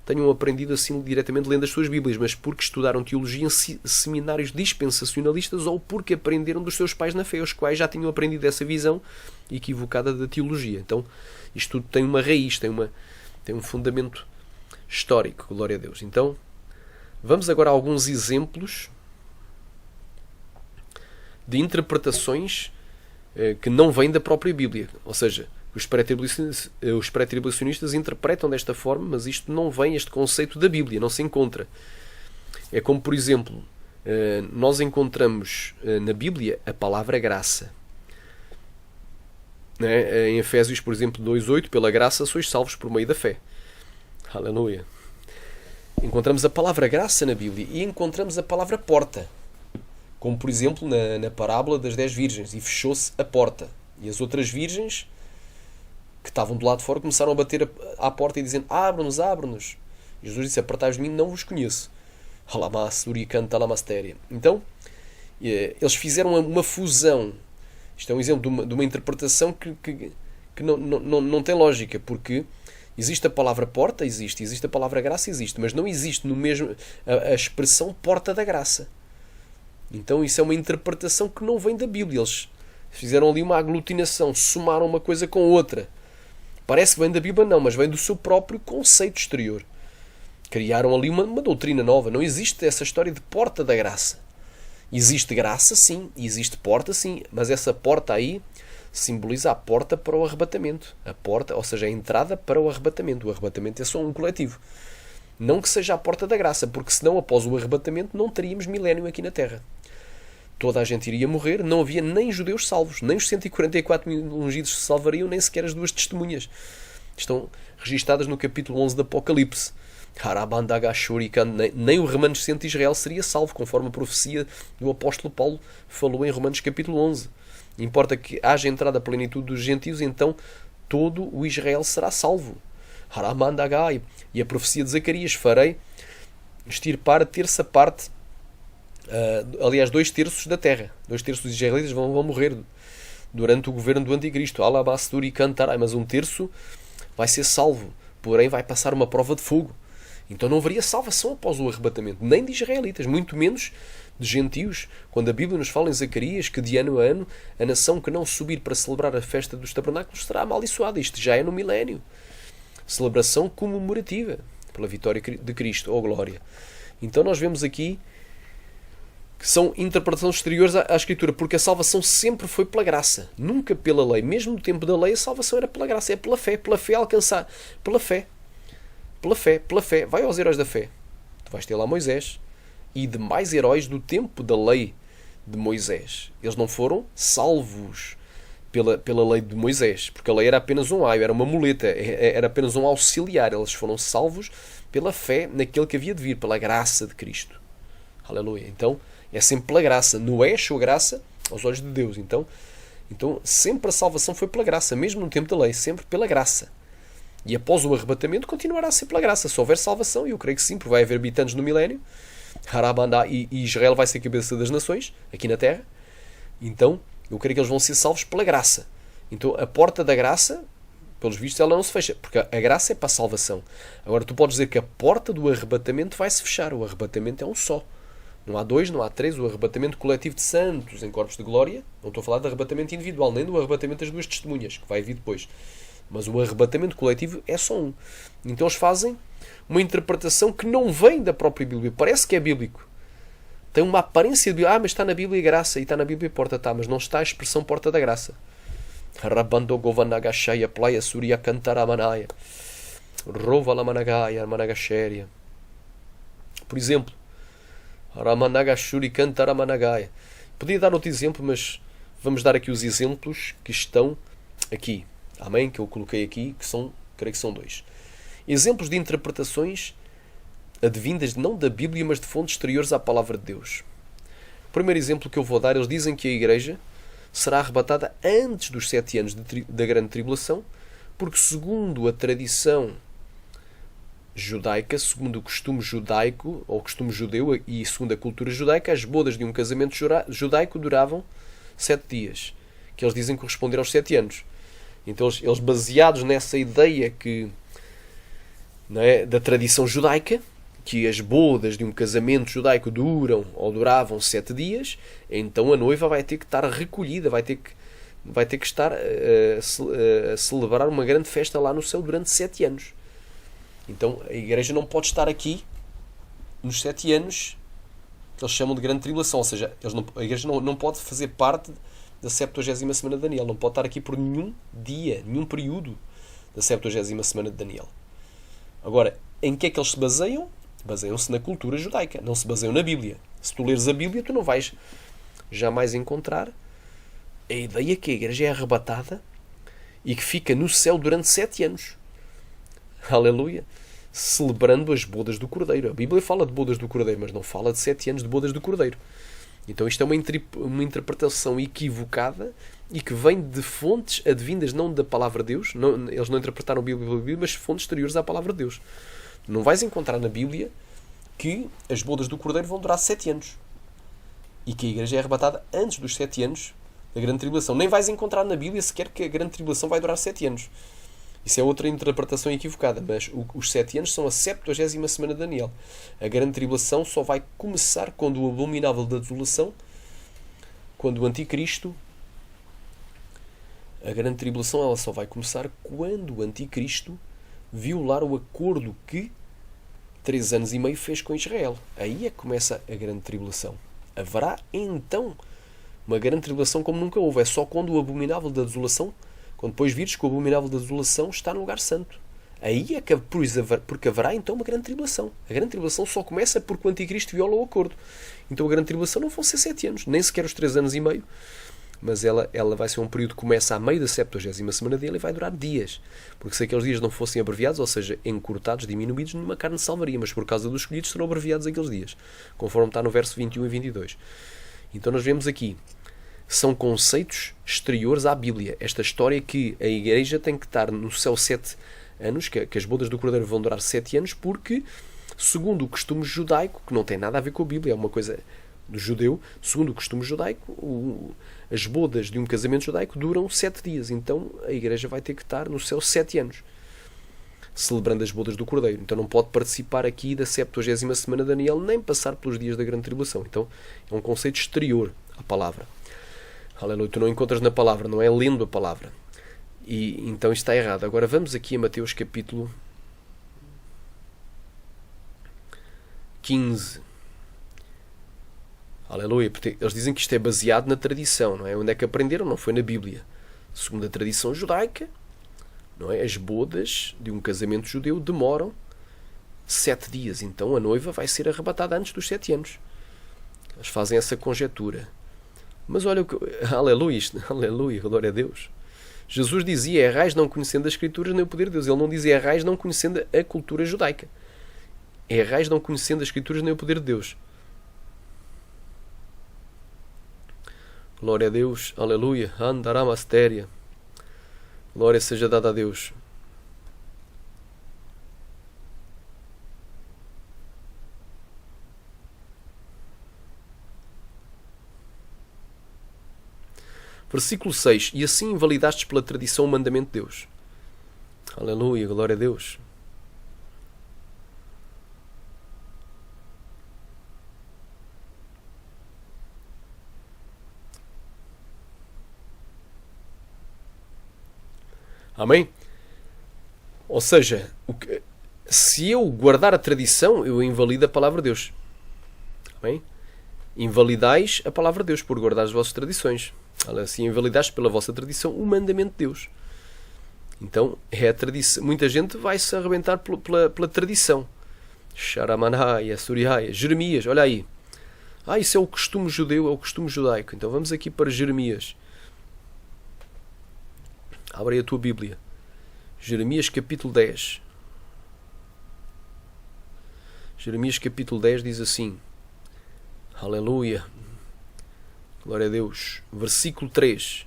tenham aprendido assim diretamente lendo as suas Bíblias, mas porque estudaram teologia em seminários dispensacionalistas ou porque aprenderam dos seus pais na fé, os quais já tinham aprendido essa visão equivocada da teologia. Então, isto tudo tem uma raiz, tem um fundamento histórico, glória a Deus. Então, vamos agora a alguns exemplos de interpretações que não vêm da própria Bíblia, ou seja, os pré-tribulacionistas interpretam desta forma, mas isto não vem, este conceito, da Bíblia, não se encontra. É como, por exemplo, nós encontramos na Bíblia a palavra graça. Em Efésios, por exemplo, 2:8, pela graça sois salvos por meio da fé. Aleluia. Encontramos a palavra graça na Bíblia e encontramos a palavra porta. Como, por exemplo, na parábola das 10 virgens, e fechou-se a porta. E as outras virgens que estavam do lado de fora começaram a bater à porta e dizendo: abre-nos, abre-nos. Jesus disse: apartai-vos de mim, não vos conheço. Então, eles fizeram uma fusão. Isto é um exemplo de uma interpretação que não tem lógica, porque existe a palavra porta, existe a palavra graça, existe, mas não existe no mesmo a expressão porta da graça. Então isso é uma interpretação que não vem da Bíblia. Eles fizeram ali uma aglutinação, somaram uma coisa com outra, Parece que vem da Bíblia, não, mas vem do seu próprio conceito exterior. Criaram ali uma doutrina nova. Não existe essa história de porta da graça. Existe graça, sim, existe porta, sim, mas essa porta aí simboliza a porta para o arrebatamento. A porta, ou seja, a entrada para o arrebatamento. O arrebatamento é só um coletivo. Não que seja a porta da graça, porque senão, após o arrebatamento, não teríamos milénio aqui na Terra. Toda a gente iria morrer, não havia nem judeus salvos, nem os 144 mil ungidos se salvariam, nem sequer as duas testemunhas. Estão registadas no capítulo 11 do Apocalipse. Nem o remanescente de Israel seria salvo, conforme a profecia do apóstolo Paulo falou em Romanos capítulo 11. Importa que haja entrada à plenitude dos gentios, então todo o Israel será salvo. E a profecia de Zacarias: farei extirpar a terça parte, aliás, 2/3 da terra. 2/3 dos israelitas vão morrer durante o governo do anticristo. Alabasturi cantarai, mas 1/3 vai ser salvo, porém vai passar uma prova de fogo. Então não haveria salvação após o arrebatamento, nem de israelitas, muito menos de gentios. Quando a Bíblia nos fala em Zacarias que de ano a ano a nação que não subir para celebrar a festa dos tabernáculos será amaldiçoada. Isto já é no milénio. Celebração comemorativa pela vitória de Cristo, ou glória. Então nós vemos aqui que são interpretações exteriores à Escritura, porque a salvação sempre foi pela graça, nunca pela lei. Mesmo no tempo da lei a salvação era pela graça, é pela fé alcançar, pela fé. Pela fé. Vai aos heróis da fé. Tu vais ter lá Moisés e demais heróis do tempo da lei de Moisés. Eles não foram salvos pela lei de Moisés, porque a lei era apenas um aio, era uma muleta, era apenas um auxiliar. Eles foram salvos pela fé naquele que havia de vir, pela graça de Cristo. Aleluia. Então, é sempre pela graça. Noé achou graça aos olhos de Deus. Então sempre a salvação foi pela graça, mesmo no tempo da lei, sempre pela graça. E após o arrebatamento continuará a ser pela graça. Se houver salvação, e eu creio que sim, porque vai haver habitantes no milénio, e Israel vai ser a cabeça das nações, aqui na Terra. Então, eu creio que eles vão ser salvos pela graça. Então, a porta da graça, pelos vistos, ela não se fecha, porque a graça é para a salvação. Agora, tu podes dizer que a porta do arrebatamento vai se fechar. O arrebatamento é um só. Não há dois, não há três. O arrebatamento coletivo de santos em corpos de glória, não estou a falar de arrebatamento individual, nem do arrebatamento das duas testemunhas, que vai vir depois. Mas o arrebatamento coletivo é só um. Então eles fazem uma interpretação que não vem da própria Bíblia. Parece que é bíblico. Tem uma aparência de Bíblia. Mas está na Bíblia graça. E está na Bíblia porta. Está, mas não está a expressão porta da graça. Playa Surya Cantaramanaya. Rova Lamanagaya Managachéria. Por exemplo, Ramanagashuri Cantaramanagaya. Podia dar outro exemplo, mas vamos dar aqui os exemplos que estão aqui. Amém? Que eu coloquei aqui, creio que são 2. Exemplos de interpretações advindas não da Bíblia, mas de fontes exteriores à palavra de Deus. O primeiro exemplo que eu vou dar, eles dizem que a Igreja será arrebatada antes dos 7 anos da grande tribulação, porque segundo a tradição judaica, segundo o costume judaico, ou costume judeu, e segundo a cultura judaica, as bodas de um casamento judaico duravam 7 dias, que eles dizem corresponder aos 7 anos. Então eles baseados nessa ideia que, não é, da tradição judaica, que as bodas de um casamento judaico duravam 7 dias, então a noiva vai ter que estar recolhida, vai ter que estar a celebrar uma grande festa lá no céu durante 7 anos. Então a Igreja não pode estar aqui nos 7 anos que eles chamam de grande tribulação, ou seja, a Igreja não pode fazer parte da 70ª semana de Daniel, não pode estar aqui por nenhum dia, nenhum período da 70ª semana de Daniel. Agora, em que é que eles se baseiam? Baseiam-se na cultura judaica, não se baseiam na Bíblia. Se tu leres a Bíblia, tu não vais jamais encontrar a ideia que a Igreja é arrebatada e que fica no céu durante 7 anos. Aleluia! Celebrando as bodas do Cordeiro. A Bíblia fala de bodas do Cordeiro, mas não fala de 7 anos de bodas do Cordeiro. Então isto é uma interpretação equivocada e que vem de fontes advindas não da palavra de Deus. Eles não interpretaram a Bíblia pela Bíblia, mas fontes exteriores à palavra de Deus. Não vais encontrar na Bíblia que as bodas do Cordeiro vão durar 7 anos. E que a Igreja é arrebatada antes dos 7 anos da grande tribulação. Nem vais encontrar na Bíblia sequer que a grande tribulação vai durar 7 anos. Isso é outra interpretação equivocada, mas os 7 anos são a 70ª semana de Daniel. A grande tribulação só vai começar quando o abominável da desolação, quando o anticristo A grande tribulação ela só vai começar quando o anticristo violar o acordo que 3 anos e meio fez com Israel. Aí é que começa a grande tribulação. Haverá então uma grande tribulação como nunca houve. É só quando o abominável da desolação, quando depois vires que o abominável da desolação está no lugar santo. Aí é que porque haverá então uma grande tribulação. A grande tribulação só começa porque o anticristo viola o acordo. Então a grande tribulação não vão ser 7 anos, nem sequer os 3 anos e meio. Mas ela vai ser um período que começa a meio da 70ª semana dele e vai durar dias. Porque se aqueles dias não fossem abreviados, ou seja, encurtados, diminuídos, nenhuma carne salvaria. Mas por causa dos escolhidos serão abreviados aqueles dias. Conforme está no verso 21 e 22. Então nós vemos aqui, são conceitos exteriores à Bíblia. Esta história que a igreja tem que estar no céu 7 anos, que as bodas do Cordeiro vão durar 7 anos, porque, segundo o costume judaico, que não tem nada a ver com a Bíblia, é uma coisa do judeu, segundo o costume judaico, as bodas de um casamento judaico duram 7 dias. Então a igreja vai ter que estar no céu 7 anos, celebrando as bodas do Cordeiro. Então não pode participar aqui da 70ª semana de Daniel, nem passar pelos dias da grande tribulação. Então é um conceito exterior à palavra. Aleluia, tu não encontras na palavra, não é lendo a palavra. E então isto está errado. Agora vamos aqui a Mateus capítulo 15. Aleluia, porque eles dizem que isto é baseado na tradição, não é? Onde é que aprenderam? Não foi na Bíblia. Segundo a tradição judaica, não é? As bodas de um casamento judeu demoram 7 dias. Então a noiva vai ser arrebatada antes dos 7 anos. Eles fazem essa conjetura. Mas olha o que... Aleluia, aleluia, glória a Deus. Jesus dizia: errais não conhecendo as Escrituras nem o poder de Deus. Ele não dizia errais não conhecendo a cultura judaica. Errais não conhecendo as Escrituras nem o poder de Deus. Glória a Deus, aleluia, andaramasteria. Glória seja dada a Deus. Versículo 6. E assim invalidastes pela tradição o mandamento de Deus. Aleluia, glória a Deus. Amém? Ou seja, se eu guardar a tradição, eu invalido a palavra de Deus. Amém? Invalidais a palavra de Deus por guardar as vossas tradições. Assim invalidaste pela vossa tradição o mandamento de Deus. Então, é a tradição. Muita gente vai se arrebentar pela tradição. Sharamanaya, Suriaya, Jeremias, olha aí. Isso é o costume judeu, é o costume judaico. Então vamos aqui para Jeremias. Abre aí a tua Bíblia. Jeremias capítulo 10. Jeremias capítulo 10 diz assim. Aleluia. Glória a Deus. Versículo 3.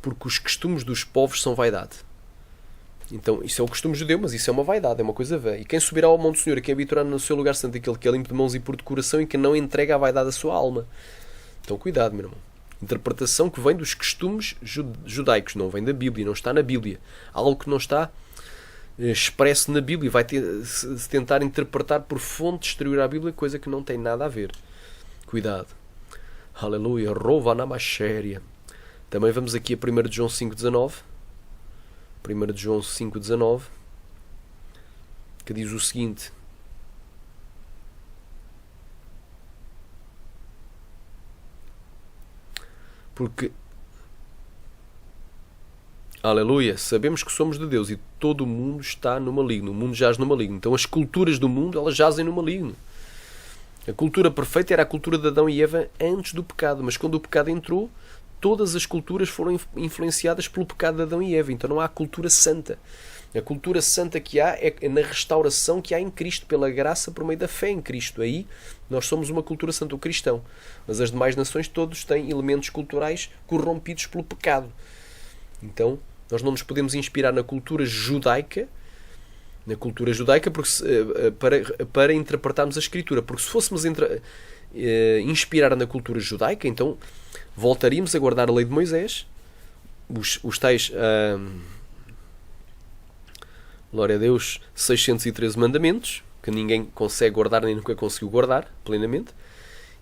Porque os costumes dos povos são vaidade. Então, isso é o costume judeu, mas isso é uma vaidade, é uma coisa vã. E quem subirá ao monte do Senhor, quem habitará no seu lugar santo, aquele que é limpo de mãos e puro de coração e que não entrega a vaidade à sua alma. Então, cuidado, meu irmão. Interpretação que vem dos costumes judaicos, não vem da Bíblia, não está na Bíblia. Algo que não está expresso na Bíblia, vai se tentar interpretar por fonte exterior à Bíblia, coisa que não tem nada a ver. Cuidado. Aleluia. Rovanamachéria. Também vamos aqui a 1 João 5,19. 1 João 5,19, que diz o seguinte: porque, aleluia, sabemos que somos de Deus e todo o mundo está no maligno. O mundo jaz no maligno. Então as culturas do mundo, elas jazem no maligno. A cultura perfeita era a cultura de Adão e Eva antes do pecado, mas quando o pecado entrou, todas as culturas foram influenciadas pelo pecado de Adão e Eva. Então não há cultura santa. A cultura santa que há é na restauração que há em Cristo, pela graça por meio da fé em Cristo. Aí nós somos uma cultura santa, o cristão. Mas as demais nações todos têm elementos culturais corrompidos pelo pecado. Então nós não nos podemos inspirar na cultura judaica, para interpretarmos a Escritura. Porque se fôssemos inspirar na cultura judaica, então voltaríamos a guardar a lei de Moisés, os tais, glória a Deus, 613 mandamentos, que ninguém consegue guardar nem nunca conseguiu guardar plenamente,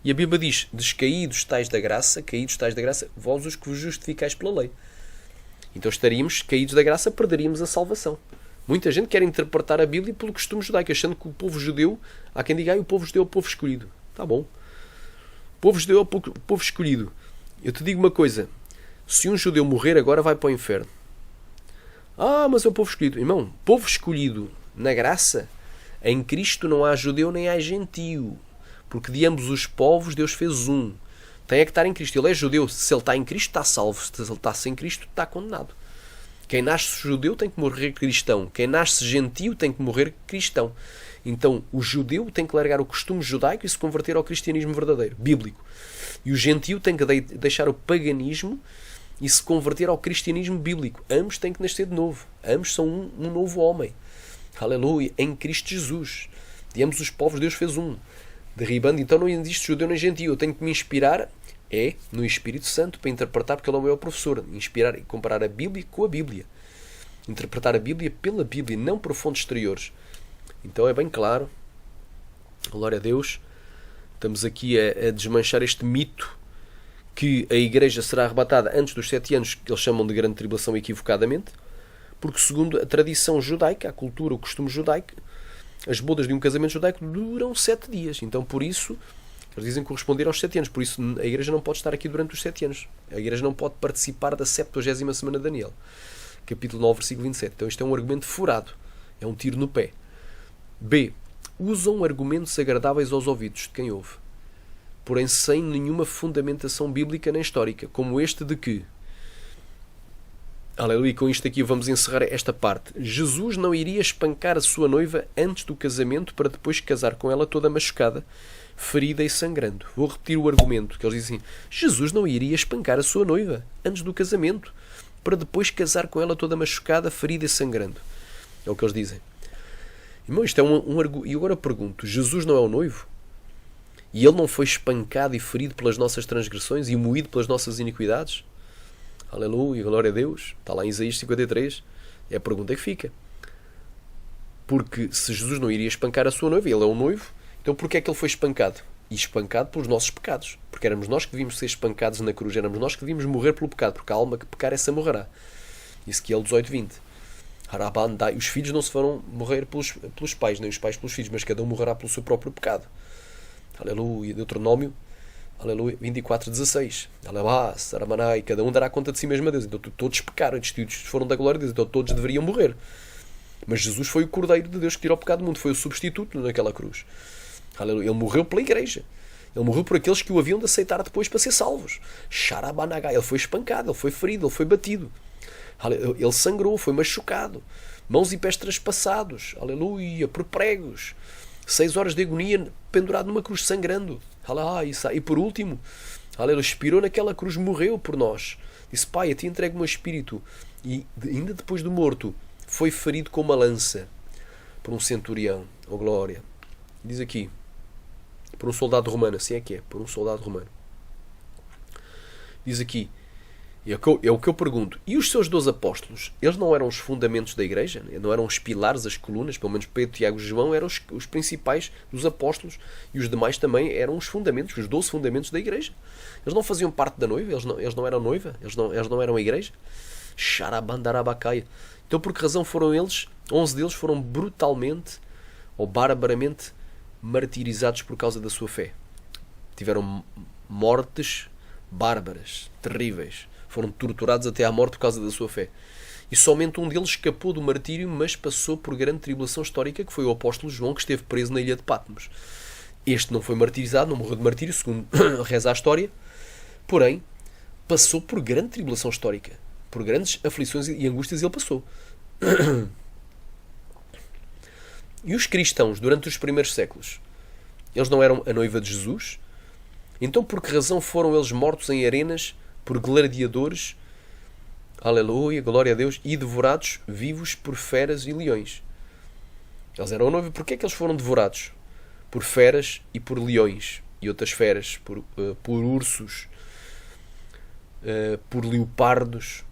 E a Bíblia diz, descaídos tais da graça, caídos tais da graça, vós os que vos justificais pela lei. Então estaríamos caídos da graça, perderíamos a salvação. Muita gente quer interpretar a Bíblia pelo costume judaico, achando que o povo judeu, há quem diga, o povo judeu é o povo escolhido. Tá bom. O povo judeu é o povo escolhido. Eu te digo uma coisa, se um judeu morrer agora vai para o inferno. Mas é o povo escolhido. Irmão, povo escolhido na graça, em Cristo não há judeu nem há gentio. Porque de ambos os povos Deus fez um. Tem é que estar em Cristo. Ele é judeu. Se ele está em Cristo, está salvo. Se ele está sem Cristo, está condenado. Quem nasce judeu tem que morrer cristão. Quem nasce gentio tem que morrer cristão. Então, o judeu tem que largar o costume judaico e se converter ao cristianismo verdadeiro, bíblico. E o gentio tem que deixar o paganismo e se converter ao cristianismo bíblico. Ambos têm que nascer de novo. Ambos são um novo homem. Aleluia. Em Cristo Jesus. De ambos os povos Deus fez um. Derribando, então não existe judeu nem gentio. Eu tenho que me inspirar no Espírito Santo para interpretar, porque ele é o meu professor. Inspirar e comparar a Bíblia com a Bíblia. Interpretar a Bíblia pela Bíblia, não por fontes exteriores. Então é bem claro. Glória a Deus. Estamos aqui a desmanchar este mito que a Igreja será arrebatada antes dos 7 anos, que eles chamam de grande tribulação equivocadamente, porque segundo a tradição judaica, a cultura, o costume judaico, as bodas de um casamento judaico duram 7 dias. Então, por isso, eles dizem corresponder aos 7 anos. Por isso, a Igreja não pode estar aqui durante os 7 anos. A Igreja não pode participar da 70ª semana de Daniel. Capítulo 9, versículo 27. Então, isto é um argumento furado. É um tiro no pé. B. Usam argumentos agradáveis aos ouvidos de quem ouve, porém sem nenhuma fundamentação bíblica nem histórica, como este de que, aleluia, com isto aqui vamos encerrar esta parte, Jesus não iria espancar a sua noiva antes do casamento para depois casar com ela toda machucada, ferida e sangrando. Vou repetir o argumento, que eles dizem assim, Jesus não iria espancar a sua noiva antes do casamento para depois casar com ela toda machucada, ferida e sangrando. É o que eles dizem. Irmão, isto é um argumento. E agora pergunto, Jesus não é o noivo? E ele não foi espancado e ferido pelas nossas transgressões e moído pelas nossas iniquidades? Aleluia, glória a Deus. Está lá em Isaías 53. É a pergunta que fica. Porque se Jesus não iria espancar a sua noiva, ele é o noivo, então porquê é que ele foi espancado? E espancado pelos nossos pecados. Porque éramos nós que devíamos ser espancados na cruz. Éramos nós que devíamos morrer pelo pecado. Porque a alma que pecar, essa morrerá. Ezequiel 18:20. Os filhos não se farão morrer pelos pais, nem os pais pelos filhos, mas cada um morrerá pelo seu próprio pecado. Aleluia. Deuteronômio, aleluia, 24:16. Aleluia, Saramanai, cada um dará conta de si mesmo a Deus. Então todos pecaram, destituídos foram da glória de Deus, então todos deveriam morrer. Mas Jesus foi o Cordeiro de Deus que tirou o pecado do mundo, foi o substituto naquela cruz. Aleluia. Ele morreu pela igreja. Ele morreu por aqueles que o haviam de aceitar depois para ser salvos. Sharabanagai. Ele foi espancado, ele foi ferido, ele foi batido. Ele sangrou, foi machucado, mãos e pés traspassados, aleluia, por pregos, 6 horas de agonia pendurado numa cruz, sangrando, e por último, aleluia, expirou naquela cruz, morreu por nós, disse, Pai, a ti entrego o meu espírito, e ainda depois do morto, foi ferido com uma lança, por um centurião, oh glória, diz aqui, por um soldado romano, assim é que é, por um soldado romano, diz aqui, é o que eu pergunto. E os seus 12 apóstolos? Eles não eram os fundamentos da igreja? Não eram os pilares, as colunas? Pelo menos Pedro, Tiago e João eram os principais dos apóstolos. E os demais também eram os fundamentos, os 12 fundamentos da igreja. Eles não faziam parte da noiva? Eles não eram noiva? Eles não eram a igreja? Xarabandarabacaia. Então por que razão foram eles? 11 deles foram brutalmente ou barbaramente martirizados por causa da sua fé. Tiveram mortes bárbaras, terríveis. Foram torturados até à morte por causa da sua fé. E somente um deles escapou do martírio, mas passou por grande tribulação histórica, que foi o apóstolo João, que esteve preso na ilha de Patmos. Este não foi martirizado, não morreu de martírio, segundo reza a história, porém, passou por grande tribulação histórica. Por grandes aflições e angústias ele passou. E os cristãos, durante os primeiros séculos, eles não eram a noiva de Jesus? Então por que razão foram eles mortos em arenas por gladiadores, aleluia, glória a Deus, e devorados vivos por feras e leões? Eles eram noiva, porquê é que eles foram devorados? Por feras e por leões, e outras feras, por ursos, por leopardos,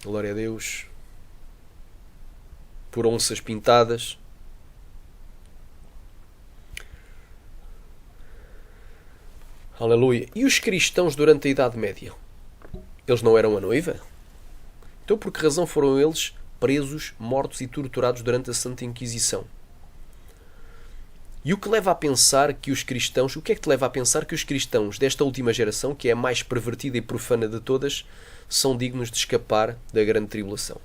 glória a Deus, por onças pintadas. Aleluia. E os cristãos durante a Idade Média? Eles não eram a noiva? Então por que razão foram eles presos, mortos e torturados durante a Santa Inquisição? E o que leva a pensar que os cristãos... O que é que te leva a pensar que os cristãos desta última geração, que é a mais pervertida e profana de todas, são dignos de escapar da grande tribulação?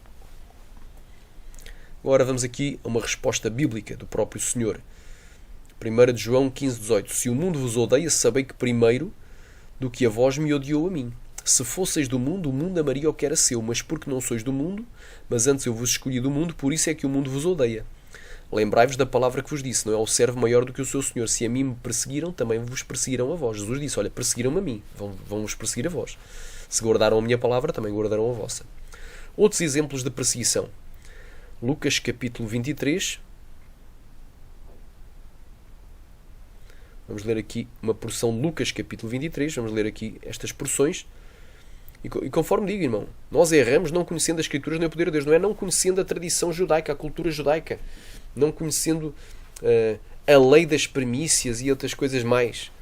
Agora vamos aqui a uma resposta bíblica do próprio Senhor. 1 de João 15:18. Se o mundo vos odeia, sabei que primeiro do que a vós me odiou a mim. Se fosseis do mundo, o mundo amaria o que era seu, mas porque não sois do mundo, mas antes eu vos escolhi do mundo, por isso é que o mundo vos odeia. Lembrai-vos da palavra que vos disse, não é o servo maior do que o seu Senhor. Se a mim me perseguiram, também vos perseguirão a vós. Jesus disse, olha, perseguiram-me a mim, vão-vos perseguir a vós. Se guardaram a minha palavra, também guardarão a vossa. Outros exemplos de perseguição. Lucas capítulo 23. Vamos ler aqui uma porção de Lucas capítulo 23. Vamos ler aqui estas porções. E conforme digo, irmão, nós erramos não conhecendo as Escrituras nem o poder de Deus. Não é não conhecendo a tradição judaica, a cultura judaica. Não conhecendo a lei das primícias e outras coisas mais.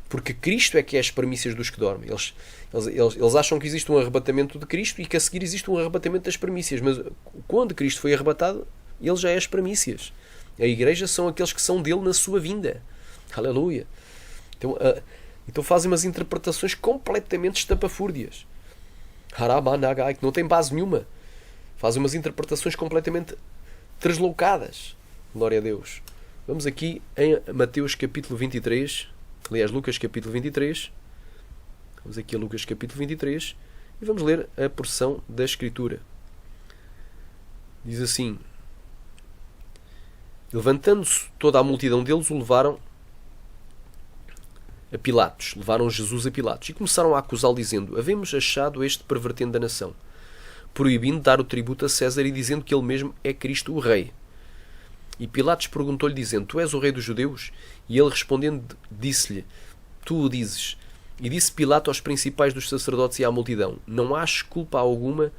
Porque Cristo é que é as primícias dos que dormem. Eles acham que existe um arrebatamento de Cristo e que a seguir existe um arrebatamento das primícias. Mas quando Cristo foi arrebatado, ele já é as primícias. A igreja são aqueles que são dele na sua vinda. Aleluia. Então fazem umas interpretações completamente estapafúrdias. Harabanagai, que não tem base nenhuma. Fazem umas interpretações completamente tresloucadas. Glória a Deus. Vamos aqui em Mateus capítulo 23. Aliás, Lucas capítulo 23. Vamos aqui a Lucas capítulo 23. E vamos ler a porção da Escritura. Diz assim. Levantando-se toda a multidão deles, o levaram a Pilatos. Levaram Jesus a Pilatos. E começaram a acusá-lo, dizendo, havemos achado este pervertendo a nação, proibindo dar o tributo a César e dizendo que ele mesmo é Cristo o Rei. E Pilatos perguntou-lhe, dizendo, tu és o Rei dos Judeus? E ele respondendo, disse-lhe, tu o dizes. E disse Pilato aos principais dos sacerdotes e à multidão, não acho culpa alguma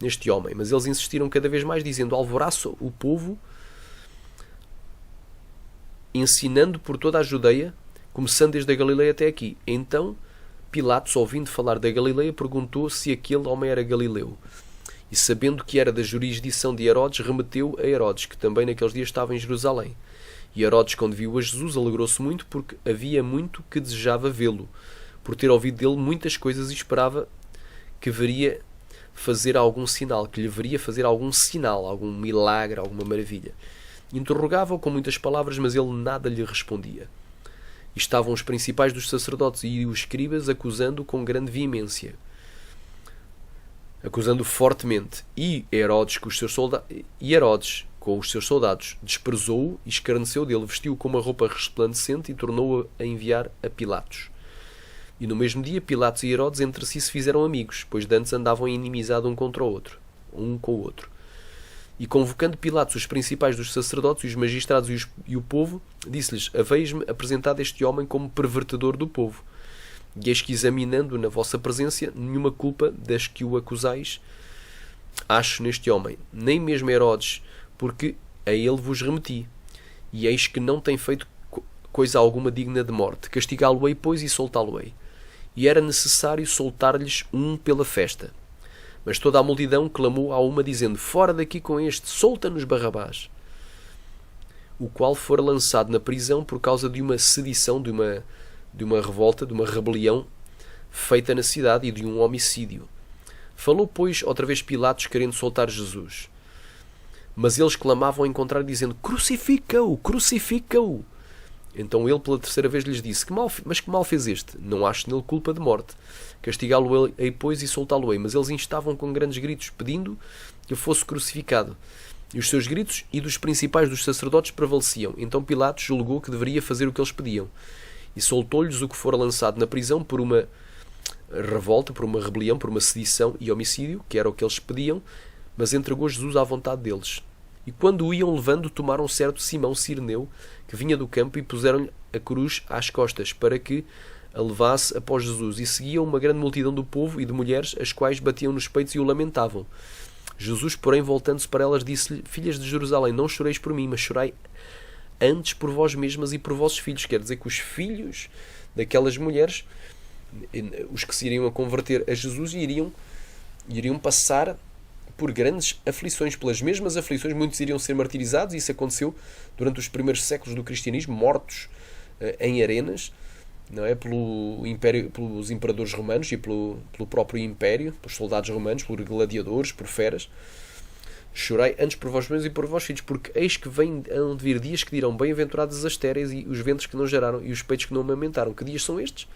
neste homem. Mas eles insistiram cada vez mais, dizendo, alvoroça o povo, ensinando por toda a Judeia, começando desde a Galileia até aqui. Então Pilatos, ouvindo falar da Galileia, perguntou se aquele homem era galileu. E sabendo que era da jurisdição de Herodes, remeteu a Herodes, que também naqueles dias estava em Jerusalém. E Herodes, quando viu a Jesus, alegrou-se muito, porque havia muito que desejava vê-lo, por ter ouvido dele muitas coisas e esperava que veria fazer algum sinal, que lhe veria fazer algum sinal, algum milagre, alguma maravilha. Interrogava-o com muitas palavras, mas ele nada lhe respondia. E estavam os principais dos sacerdotes e os escribas acusando-o com grande veemência, acusando-o fortemente. E Herodes, com os seus soldados, desprezou-o e escarneceu dele, vestiu-o com uma roupa resplandecente e tornou-o a enviar a Pilatos. E no mesmo dia Pilatos e Herodes entre si se fizeram amigos, pois de antes andavam em inimizade um com o outro. E convocando Pilatos os principais dos sacerdotes, os magistrados e o povo, disse-lhes, haveis-me apresentado este homem como pervertedor do povo. E eis que, examinando na vossa presença, nenhuma culpa das que o acusais acho neste homem, nem mesmo Herodes, porque a ele vos remeti. E eis que não tem feito coisa alguma digna de morte. Castigá-lo-ei, pois, e soltá-lo-ei. E era necessário soltar-lhes um pela festa. Mas toda a multidão clamou a uma, dizendo, fora daqui com este, solta-nos Barrabás. O qual fora lançado na prisão por causa de uma sedição, de uma revolta, de uma rebelião feita na cidade e de um homicídio. Falou, pois, outra vez Pilatos, querendo soltar Jesus. Mas eles clamavam em contrário, dizendo, crucifica-o, crucifica-o. Então ele pela terceira vez lhes disse, mas que mal fez este? Não acho nele culpa de morte. Castigá-lo-ei, pois, e soltá-lo-ei. Mas eles instavam com grandes gritos, pedindo que fosse crucificado. E os seus gritos e dos principais dos sacerdotes prevaleciam. Então Pilatos julgou que deveria fazer o que eles pediam. E soltou-lhes o que fora lançado na prisão por uma revolta, por uma rebelião, por uma sedição e homicídio, que era o que eles pediam, mas entregou Jesus à vontade deles. E quando o iam levando, tomaram certo Simão Cireneu, que vinha do campo, e puseram-lhe a cruz às costas, para que a levasse após Jesus. E seguiam uma grande multidão do povo e de mulheres, as quais batiam nos peitos e o lamentavam. Jesus, porém, voltando-se para elas, disse-lhe, filhas de Jerusalém, não choreis por mim, mas chorai antes por vós mesmas e por vossos filhos. Quer dizer que os filhos daquelas mulheres, os que se iriam a converter a Jesus, iriam passar por grandes aflições, pelas mesmas aflições. Muitos iriam ser martirizados, e isso aconteceu durante os primeiros séculos do cristianismo, mortos em arenas, não é? Pelos imperadores romanos e pelo próprio império, pelos soldados romanos, por gladiadores, por feras. Chorai antes por vós mesmos e por vós filhos, porque eis que hão de vir dias que dirão: bem-aventurados as estéreis e os ventres que não geraram e os peitos que não amamentaram. Que dias são estes?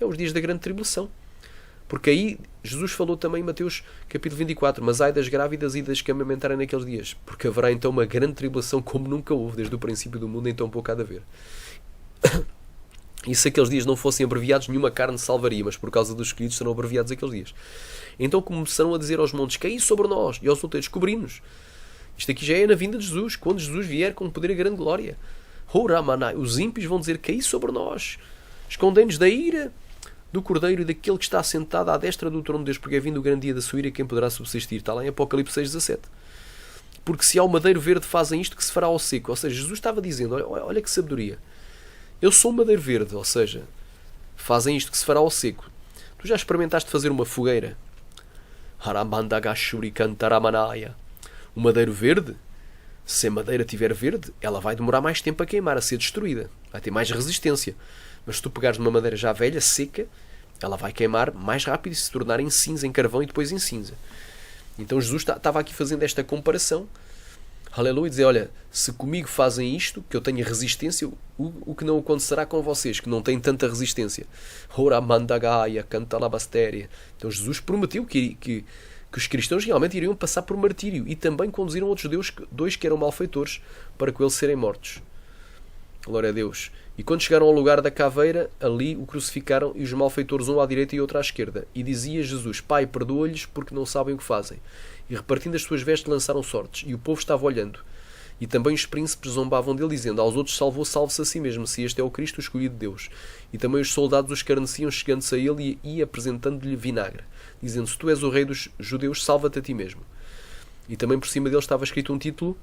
É os dias da grande tribulação. Porque aí Jesus falou também em Mateus capítulo 24: mas ai das grávidas e das que amamentarem naqueles dias, porque haverá então uma grande tribulação como nunca houve desde o princípio do mundo, então pouco há de haver. E se aqueles dias não fossem abreviados, nenhuma carne salvaria, mas por causa dos escolhidos serão abreviados aqueles dias. Então começaram a dizer aos montes: caí sobre nós, e aos outeiros: cobri-nos. Isto aqui já é na vinda de Jesus, quando Jesus vier com poder e grande glória. Os ímpios vão dizer: caí sobre nós, escondei-nos da ira do Cordeiro e daquele que está sentado à destra do trono de Deus, porque é vindo o grande dia da sua ira, quem poderá subsistir. Está lá em Apocalipse 6,17. Porque se ao madeiro verde fazem isto, que se fará ao seco. Ou seja, Jesus estava dizendo: olha que sabedoria. Eu sou um madeiro verde, ou seja, fazem isto que se fará ao seco. Tu já experimentaste fazer uma fogueira? O madeiro verde, se a madeira estiver verde, ela vai demorar mais tempo a queimar, a ser destruída. Vai ter mais resistência. Mas se tu pegares numa madeira já velha, seca, ela vai queimar mais rápido e se tornar em cinza, em carvão e depois em cinza. Então Jesus estava aqui fazendo esta comparação. Aleluia, e dizer: olha, se comigo fazem isto, que eu tenho resistência, o que não acontecerá com vocês, que não têm tanta resistência? Então Jesus prometeu que os cristãos realmente iriam passar por martírio, e também conduziram outros dois que eram malfeitores para com eles serem mortos. Glória a Deus. E quando chegaram ao lugar da caveira, ali o crucificaram, e os malfeitores um à direita e outro à esquerda. E dizia Jesus: Pai, perdoa-lhes, porque não sabem o que fazem. E repartindo as suas vestes lançaram sortes, e o povo estava olhando. E também os príncipes zombavam dele, dizendo: aos outros salvou, salve-se a si mesmo, se este é o Cristo, o escolhido de Deus. E também os soldados o escarneciam, chegando-se a ele e apresentando-lhe vinagre, dizendo: se tu és o rei dos judeus, salva-te a ti mesmo. E também por cima dele estava escrito um título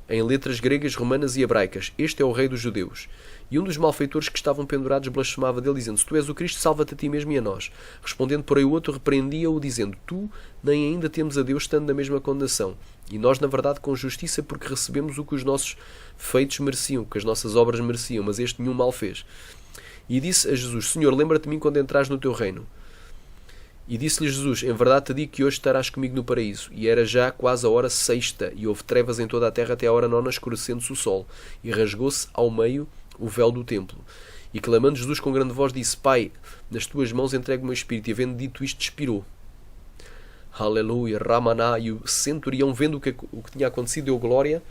em letras gregas, romanas e hebraicas: este é o rei dos judeus. E um dos malfeitores que estavam pendurados blasfemava dele, dizendo: se tu és o Cristo, salva-te a ti mesmo e a nós. Respondendo, porém, o outro repreendia-o, dizendo: tu nem ainda temos a Deus, estando na mesma condenação. E nós, na verdade, com justiça, porque recebemos o que os nossos feitos mereciam, o que as nossas obras mereciam, mas este nenhum mal fez. E disse a Jesus: Senhor, lembra-te de mim quando entrares no teu reino. E disse-lhe Jesus: em verdade te digo que hoje estarás comigo no paraíso. E era já quase a hora sexta, e houve trevas em toda a terra até a hora nona, escurecendo-se o sol. E rasgou-se ao meio o véu do templo. E clamando Jesus com grande voz, disse: Pai, nas tuas mãos entrego o meu espírito. E havendo dito isto, expirou. Aleluia, Ramaná. E o centurião, vendo o que tinha acontecido, deu glória,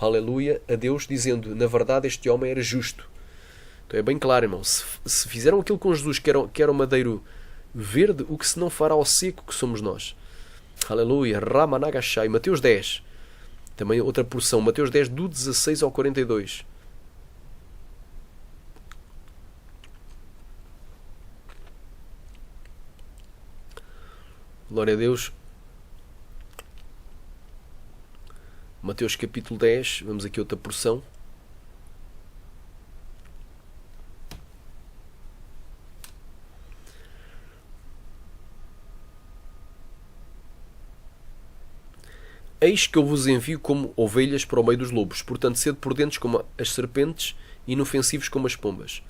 aleluia, a Deus, dizendo: na verdade este homem era justo. Então é bem claro, irmão, se fizeram aquilo com Jesus, que era o madeiro verde, o que se não fará ao seco, que somos nós? Aleluia, Ramanagashai. Mateus 10, também outra porção, Mateus 10, do 16 ao 42. Glória a Deus. Mateus capítulo 10, vamos aqui outra porção. Eis que eu vos envio como ovelhas para o meio dos lobos, portanto sede prudentes como as serpentes e inofensivos como as pombas.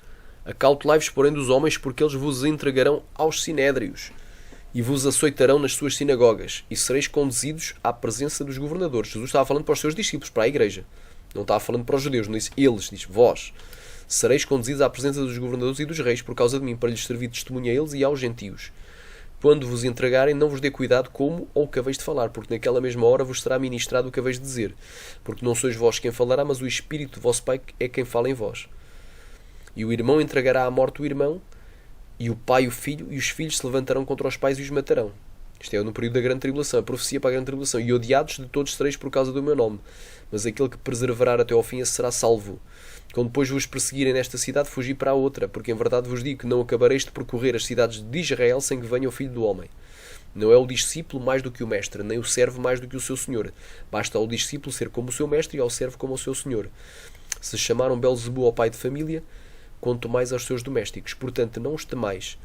Acautelai-vos, porém, dos homens, porque eles vos entregarão aos sinédrios e vos açoitarão nas suas sinagogas, e sereis conduzidos à presença dos governadores. Jesus estava falando para os seus discípulos, para a igreja. Não estava falando para os judeus, não disse eles, diz vós. Sereis conduzidos à presença dos governadores e dos reis, por causa de mim, para lhes servir de testemunha a eles e aos gentios. Quando vos entregarem, não vos dê cuidado como ou o que haveis de falar, porque naquela mesma hora vos será ministrado o que haveis de dizer. Porque não sois vós quem falará, mas o Espírito do vosso Pai é quem fala em vós. E o irmão entregará à morte o irmão, e o pai o filho, e os filhos se levantarão contra os pais e os matarão. Isto é no período da grande tribulação, a profecia para a grande tribulação. E odiados de todos sereis por causa do meu nome. Mas aquele que perseverar até ao fim, esse será salvo. Quando depois vos perseguirem nesta cidade, fugi para a outra, porque em verdade vos digo que não acabareis de percorrer as cidades de Israel sem que venha o Filho do Homem. Não é o discípulo mais do que o mestre, nem o servo mais do que o seu senhor. Basta ao discípulo ser como o seu mestre e ao servo como o seu senhor. Se chamaram Belzebu ao pai de família, quanto mais aos seus domésticos. Portanto, não os temais,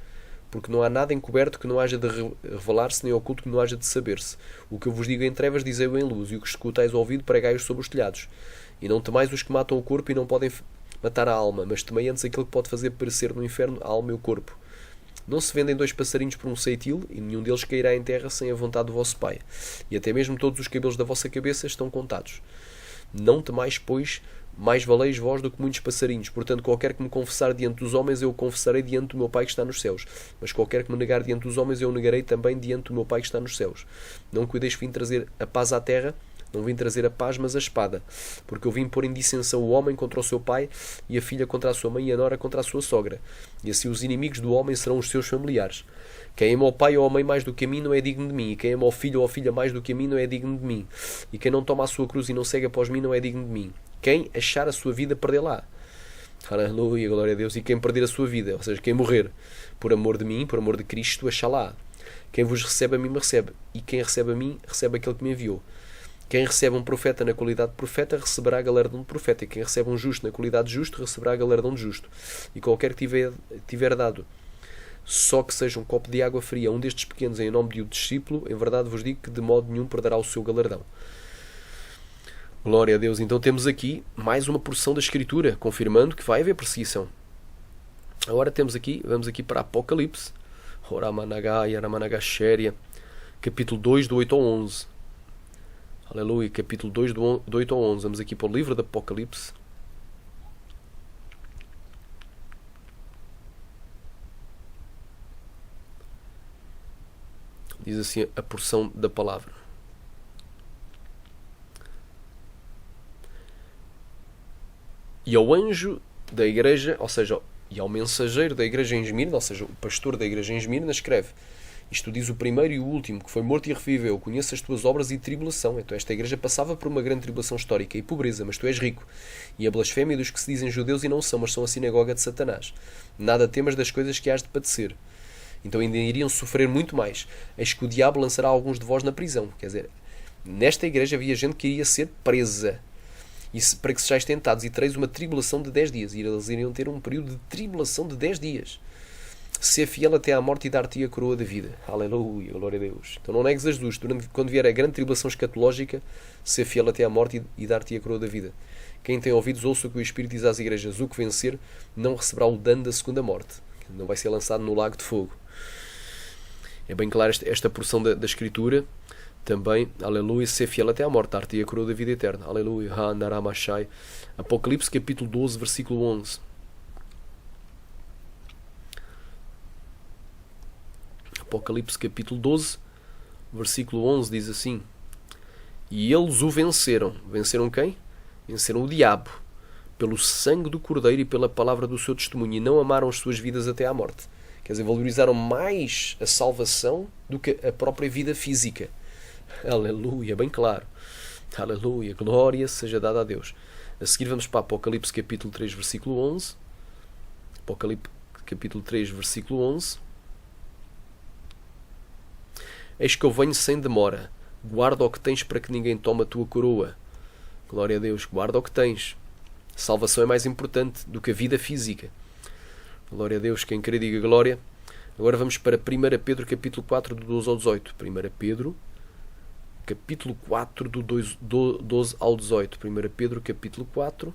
porque não há nada encoberto que não haja de revelar-se, nem oculto que não haja de saber-se. O que eu vos digo em trevas, dizei-o em luz, e o que escutais ao ouvido, pregai-o sobre os telhados. E não temais os que matam o corpo e não podem matar a alma, mas temei antes aquele que pode fazer perecer no inferno a alma e o corpo. Não se vendem 2 passarinhos por um ceitil, e nenhum deles cairá em terra sem a vontade do vosso Pai. E até mesmo todos os cabelos da vossa cabeça estão contados. Não temais, pois, mais valeis vós do que muitos passarinhos. Portanto, qualquer que me confessar diante dos homens, eu o confessarei diante do meu Pai que está nos céus. Mas qualquer que me negar diante dos homens, eu o negarei também diante do meu Pai que está nos céus. Não cuideis que vim trazer a paz à terra, não vim trazer a paz, mas a espada. Porque eu vim pôr em dissensão o homem contra o seu pai, e a filha contra a sua mãe, e a nora contra a sua sogra. E assim os inimigos do homem serão os seus familiares. Quem ama ao pai ou à mãe mais do que a mim não é digno de mim, e quem ama ao filho ou à filha mais do que a mim não é digno de mim. E quem não toma a sua cruz e não segue após mim não é digno de mim. Quem achar a sua vida, perdê-la. Aleluia, glória a Deus. E quem perder a sua vida, ou seja, quem morrer por amor de mim, por amor de Cristo, achá-la. Quem vos recebe a mim me recebe, e quem recebe a mim recebe aquele que me enviou. Quem recebe um profeta na qualidade de profeta, receberá a galardão de profeta. E quem recebe um justo na qualidade de justo, receberá a galardão de justo. E qualquer que tiver dado, só que seja um copo de água fria a um destes pequenos em nome de um discípulo, em verdade vos digo que de modo nenhum perderá o seu galardão. Glória a Deus. Então temos aqui mais uma porção da Escritura, confirmando que vai haver perseguição. Agora vamos aqui para Apocalipse. Capítulo 2, do 8 ao 11. Aleluia, capítulo 2, do 8 ao 11. Vamos aqui para o livro do Apocalipse. Diz assim a porção da palavra. E ao anjo da igreja, ou seja, e ao mensageiro da igreja em Esmirna, ou seja, o pastor da igreja em Esmirna, escreve: isto diz o primeiro e o último, que foi morto e reviveu. Conheço as tuas obras e tribulação. Então esta igreja passava por uma grande tribulação histórica e pobreza, mas tu és rico. E a blasfémia dos que se dizem judeus e não são, mas são a sinagoga de Satanás. Nada temas das coisas que hás de padecer. Então ainda iriam sofrer muito mais. Eis que o diabo lançará alguns de vós na prisão. Quer dizer, nesta igreja havia gente que iria ser presa. E para que sejais tentados, e tereis uma tribulação de 10 dias. E eles iriam ter um período de tribulação de 10 dias. Ser fiel até à morte e dar-te a coroa da vida. Aleluia, glória a Deus. Então não negues as luzes. Quando vier a grande tribulação escatológica, ser fiel até à morte e dar-te a coroa da vida. Quem tem ouvidos, ouça o que o Espírito diz às igrejas. O que vencer não receberá o dano da segunda morte. Não vai ser lançado no lago de fogo. É bem claro esta porção da Escritura. Também, aleluia, ser fiel até à morte, dar-te a coroa da vida eterna. Aleluia. Apocalipse capítulo 12, versículo 11. Apocalipse capítulo 12, versículo 11 diz assim: e eles o venceram. Venceram quem? Venceram o diabo, pelo sangue do Cordeiro e pela palavra do seu testemunho, e não amaram as suas vidas até à morte. Quer dizer, valorizaram mais a salvação do que a própria vida física. Aleluia, bem claro. Aleluia, glória seja dada a Deus. A seguir vamos para Apocalipse capítulo 3, versículo 11. Apocalipse capítulo 3, versículo 11. Eis que eu venho sem demora. Guarda o que tens para que ninguém tome a tua coroa. Glória a Deus, guarda o que tens. Salvação é mais importante do que a vida física. Glória a Deus, quem querer diga glória. Agora vamos para 1 Pedro capítulo 4, do 12 ao 18. 1 Pedro capítulo 4, do 12 ao 18. 1 Pedro capítulo 4,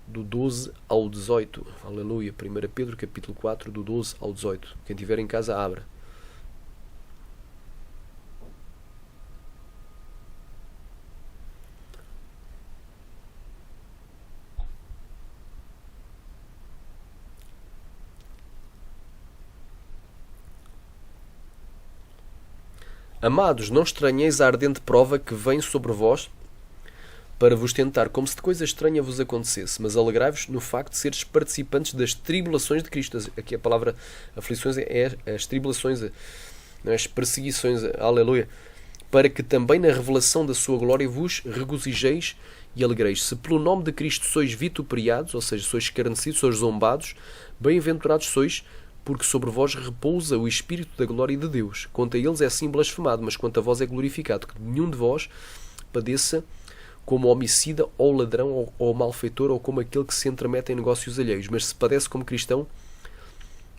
do 12 ao 18. Aleluia. 1 Pedro capítulo 4, do 12 ao 18. Quem tiver em casa, abra. Amados, não estranheis a ardente prova que vem sobre vós para vos tentar, como se de coisa estranha vos acontecesse, mas alegrai-vos no facto de seres participantes das tribulações de Cristo. Aqui a palavra aflições é as tribulações, não é? As perseguições, aleluia, para que também na revelação da sua glória vos regozijeis e alegreis. Se pelo nome de Cristo sois vituperiados, ou seja, sois escarnecidos, sois zombados, bem-aventurados sois, porque sobre vós repousa o Espírito da glória de Deus. Quanto a eles é assim blasfemado, mas quanto a vós é glorificado, que nenhum de vós padeça como homicida ou ladrão ou malfeitor ou como aquele que se entremete em negócios alheios. Mas se padece como cristão,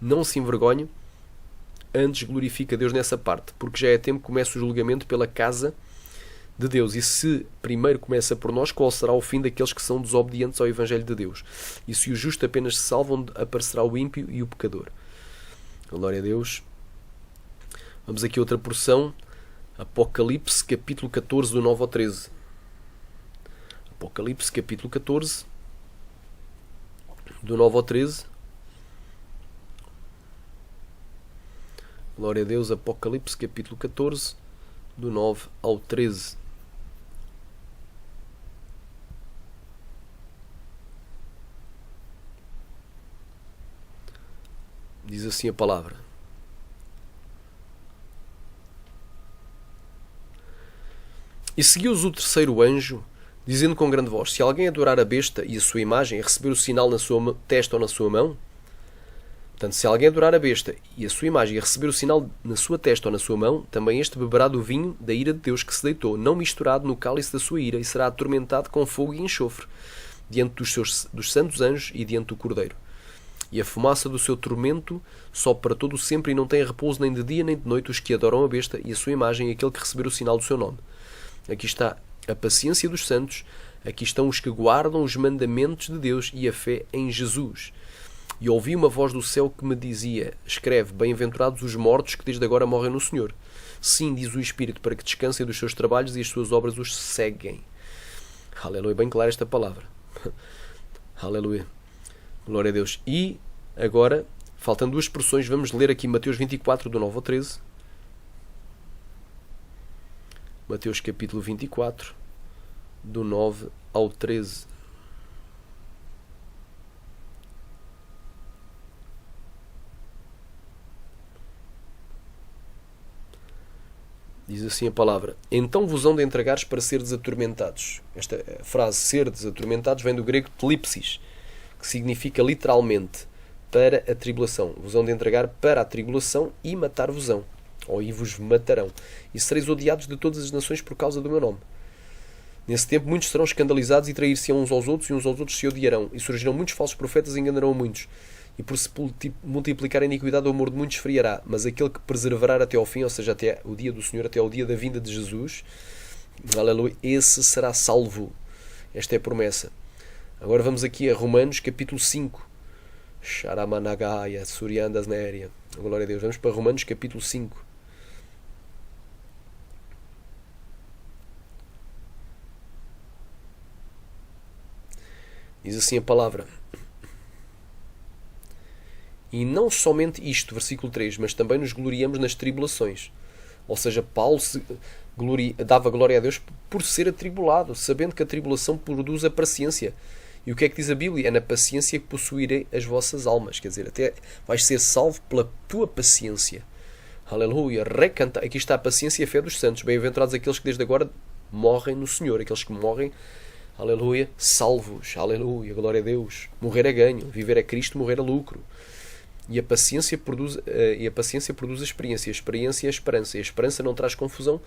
não se envergonhe, antes glorifica Deus nessa parte, porque já é tempo que começa o julgamento pela casa de Deus. E se primeiro começa por nós, qual será o fim daqueles que são desobedientes ao Evangelho de Deus? E se o justo apenas se salva, onde aparecerá o ímpio e o pecador? Glória a Deus. Vamos aqui a outra porção. Apocalipse, capítulo 14, do 9 ao 13. Apocalipse, capítulo 14, do 9 ao 13. Glória a Deus. Apocalipse, capítulo 14, do 9 ao 13. Diz assim a palavra: E seguiu-os o terceiro anjo, dizendo com grande voz: Se alguém adorar a besta e a sua imagem e receber o sinal na sua testa ou na sua mão, portanto, se alguém adorar a besta e a sua imagem e receber o sinal na sua testa ou na sua mão, também este beberá do vinho da ira de Deus que se deitou, não misturado no cálice da sua ira, e será atormentado com fogo e enxofre, diante dos santos anjos e diante do Cordeiro. E a fumaça do seu tormento sobe para todo o sempre, e não tem repouso nem de dia nem de noite os que adoram a besta e a sua imagem e aquele que receber o sinal do seu nome. Aqui está a paciência dos santos, aqui estão os que guardam os mandamentos de Deus e a fé em Jesus. E ouvi uma voz do céu que me dizia: Escreve, bem-aventurados os mortos que desde agora morrem no Senhor. Sim, diz o Espírito, para que descansem dos seus trabalhos e as suas obras os seguem. Aleluia, bem clara esta palavra. Aleluia. Glória a Deus. E agora, faltando duas porções, vamos ler aqui Mateus 24, do 9 ao 13. Mateus capítulo 24, do 9 ao 13. Diz assim a palavra: Então vos hão de entregares para seres atormentados. Esta frase, seres atormentados, vem do grego telipsis, que significa literalmente para a tribulação. Vos hão de entregar para a tribulação e matar-vos-ão, ou e vos matarão. E sereis odiados de todas as nações por causa do meu nome. Nesse tempo muitos serão escandalizados e trair-se-ão uns aos outros, e uns aos outros se odiarão. E surgirão muitos falsos profetas e enganarão muitos. E por se multiplicar a iniquidade, o amor de muitos esfriará. Mas aquele que perseverar até ao fim, ou seja, até o dia do Senhor, até ao dia da vinda de Jesus, aleluia, esse será salvo. Esta é a promessa. Agora vamos aqui a Romanos capítulo 5. Sharamanagaya, Suryandas Néria. Glória a Deus. Vamos para Romanos capítulo 5. Diz assim a palavra: E não somente isto, versículo 3, mas também nos gloriamos nas tribulações. Ou seja, Paulo dava glória a Deus por ser atribulado, sabendo que a tribulação produz a paciência. E o que é que diz a Bíblia? É na paciência que possuirei as vossas almas. Quer dizer, até vais ser salvo pela tua paciência. Aleluia. Recanta. Aqui está a paciência e a fé dos santos. Bem-aventurados aqueles que desde agora morrem no Senhor. Aqueles que morrem, aleluia, salvos. Aleluia. Glória a Deus. Morrer é ganho. Viver é Cristo, morrer é lucro. E a paciência produz a experiência. A experiência é a esperança. E a esperança não traz confusão,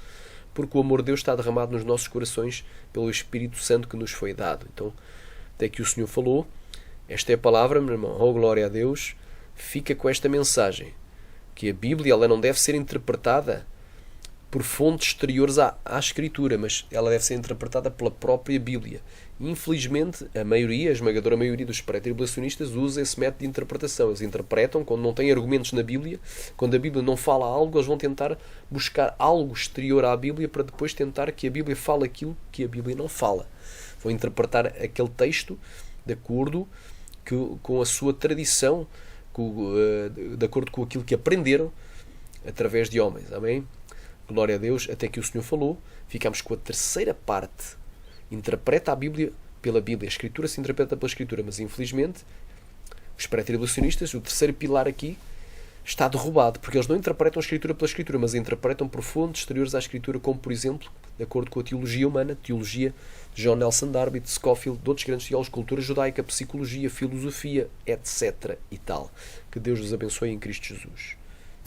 porque o amor de Deus está derramado nos nossos corações pelo Espírito Santo que nos foi dado. Então, até que o Senhor falou, esta é a palavra, meu irmão. Oh, glória a Deus. Fica com esta mensagem, que a Bíblia ela não deve ser interpretada por fontes exteriores à Escritura, mas ela deve ser interpretada pela própria Bíblia. Infelizmente, a esmagadora maioria dos pré-tribulacionistas usa esse método de interpretação. Eles interpretam quando não têm argumentos na Bíblia, quando a Bíblia não fala algo, eles vão tentar buscar algo exterior à Bíblia para depois tentar que a Bíblia fale aquilo que a Bíblia não fala. Vão interpretar aquele texto de acordo com a sua tradição, de acordo com aquilo que aprenderam através de homens. Amém? Glória a Deus. Até que o Senhor falou, ficamos com a terceira parte. Interpreta a Bíblia pela Bíblia. A Escritura se interpreta pela Escritura, mas infelizmente os pré-tribulacionistas, o terceiro pilar aqui, está derrubado, porque eles não interpretam a Escritura pela Escritura, mas a interpretam por fontes exteriores à Escritura, como por exemplo, de acordo com a teologia humana, teologia de John Nelson Darby, de Scofield, de outros grandes teólogos, cultura judaica, psicologia, filosofia, etc. e tal. Que Deus nos abençoe em Cristo Jesus.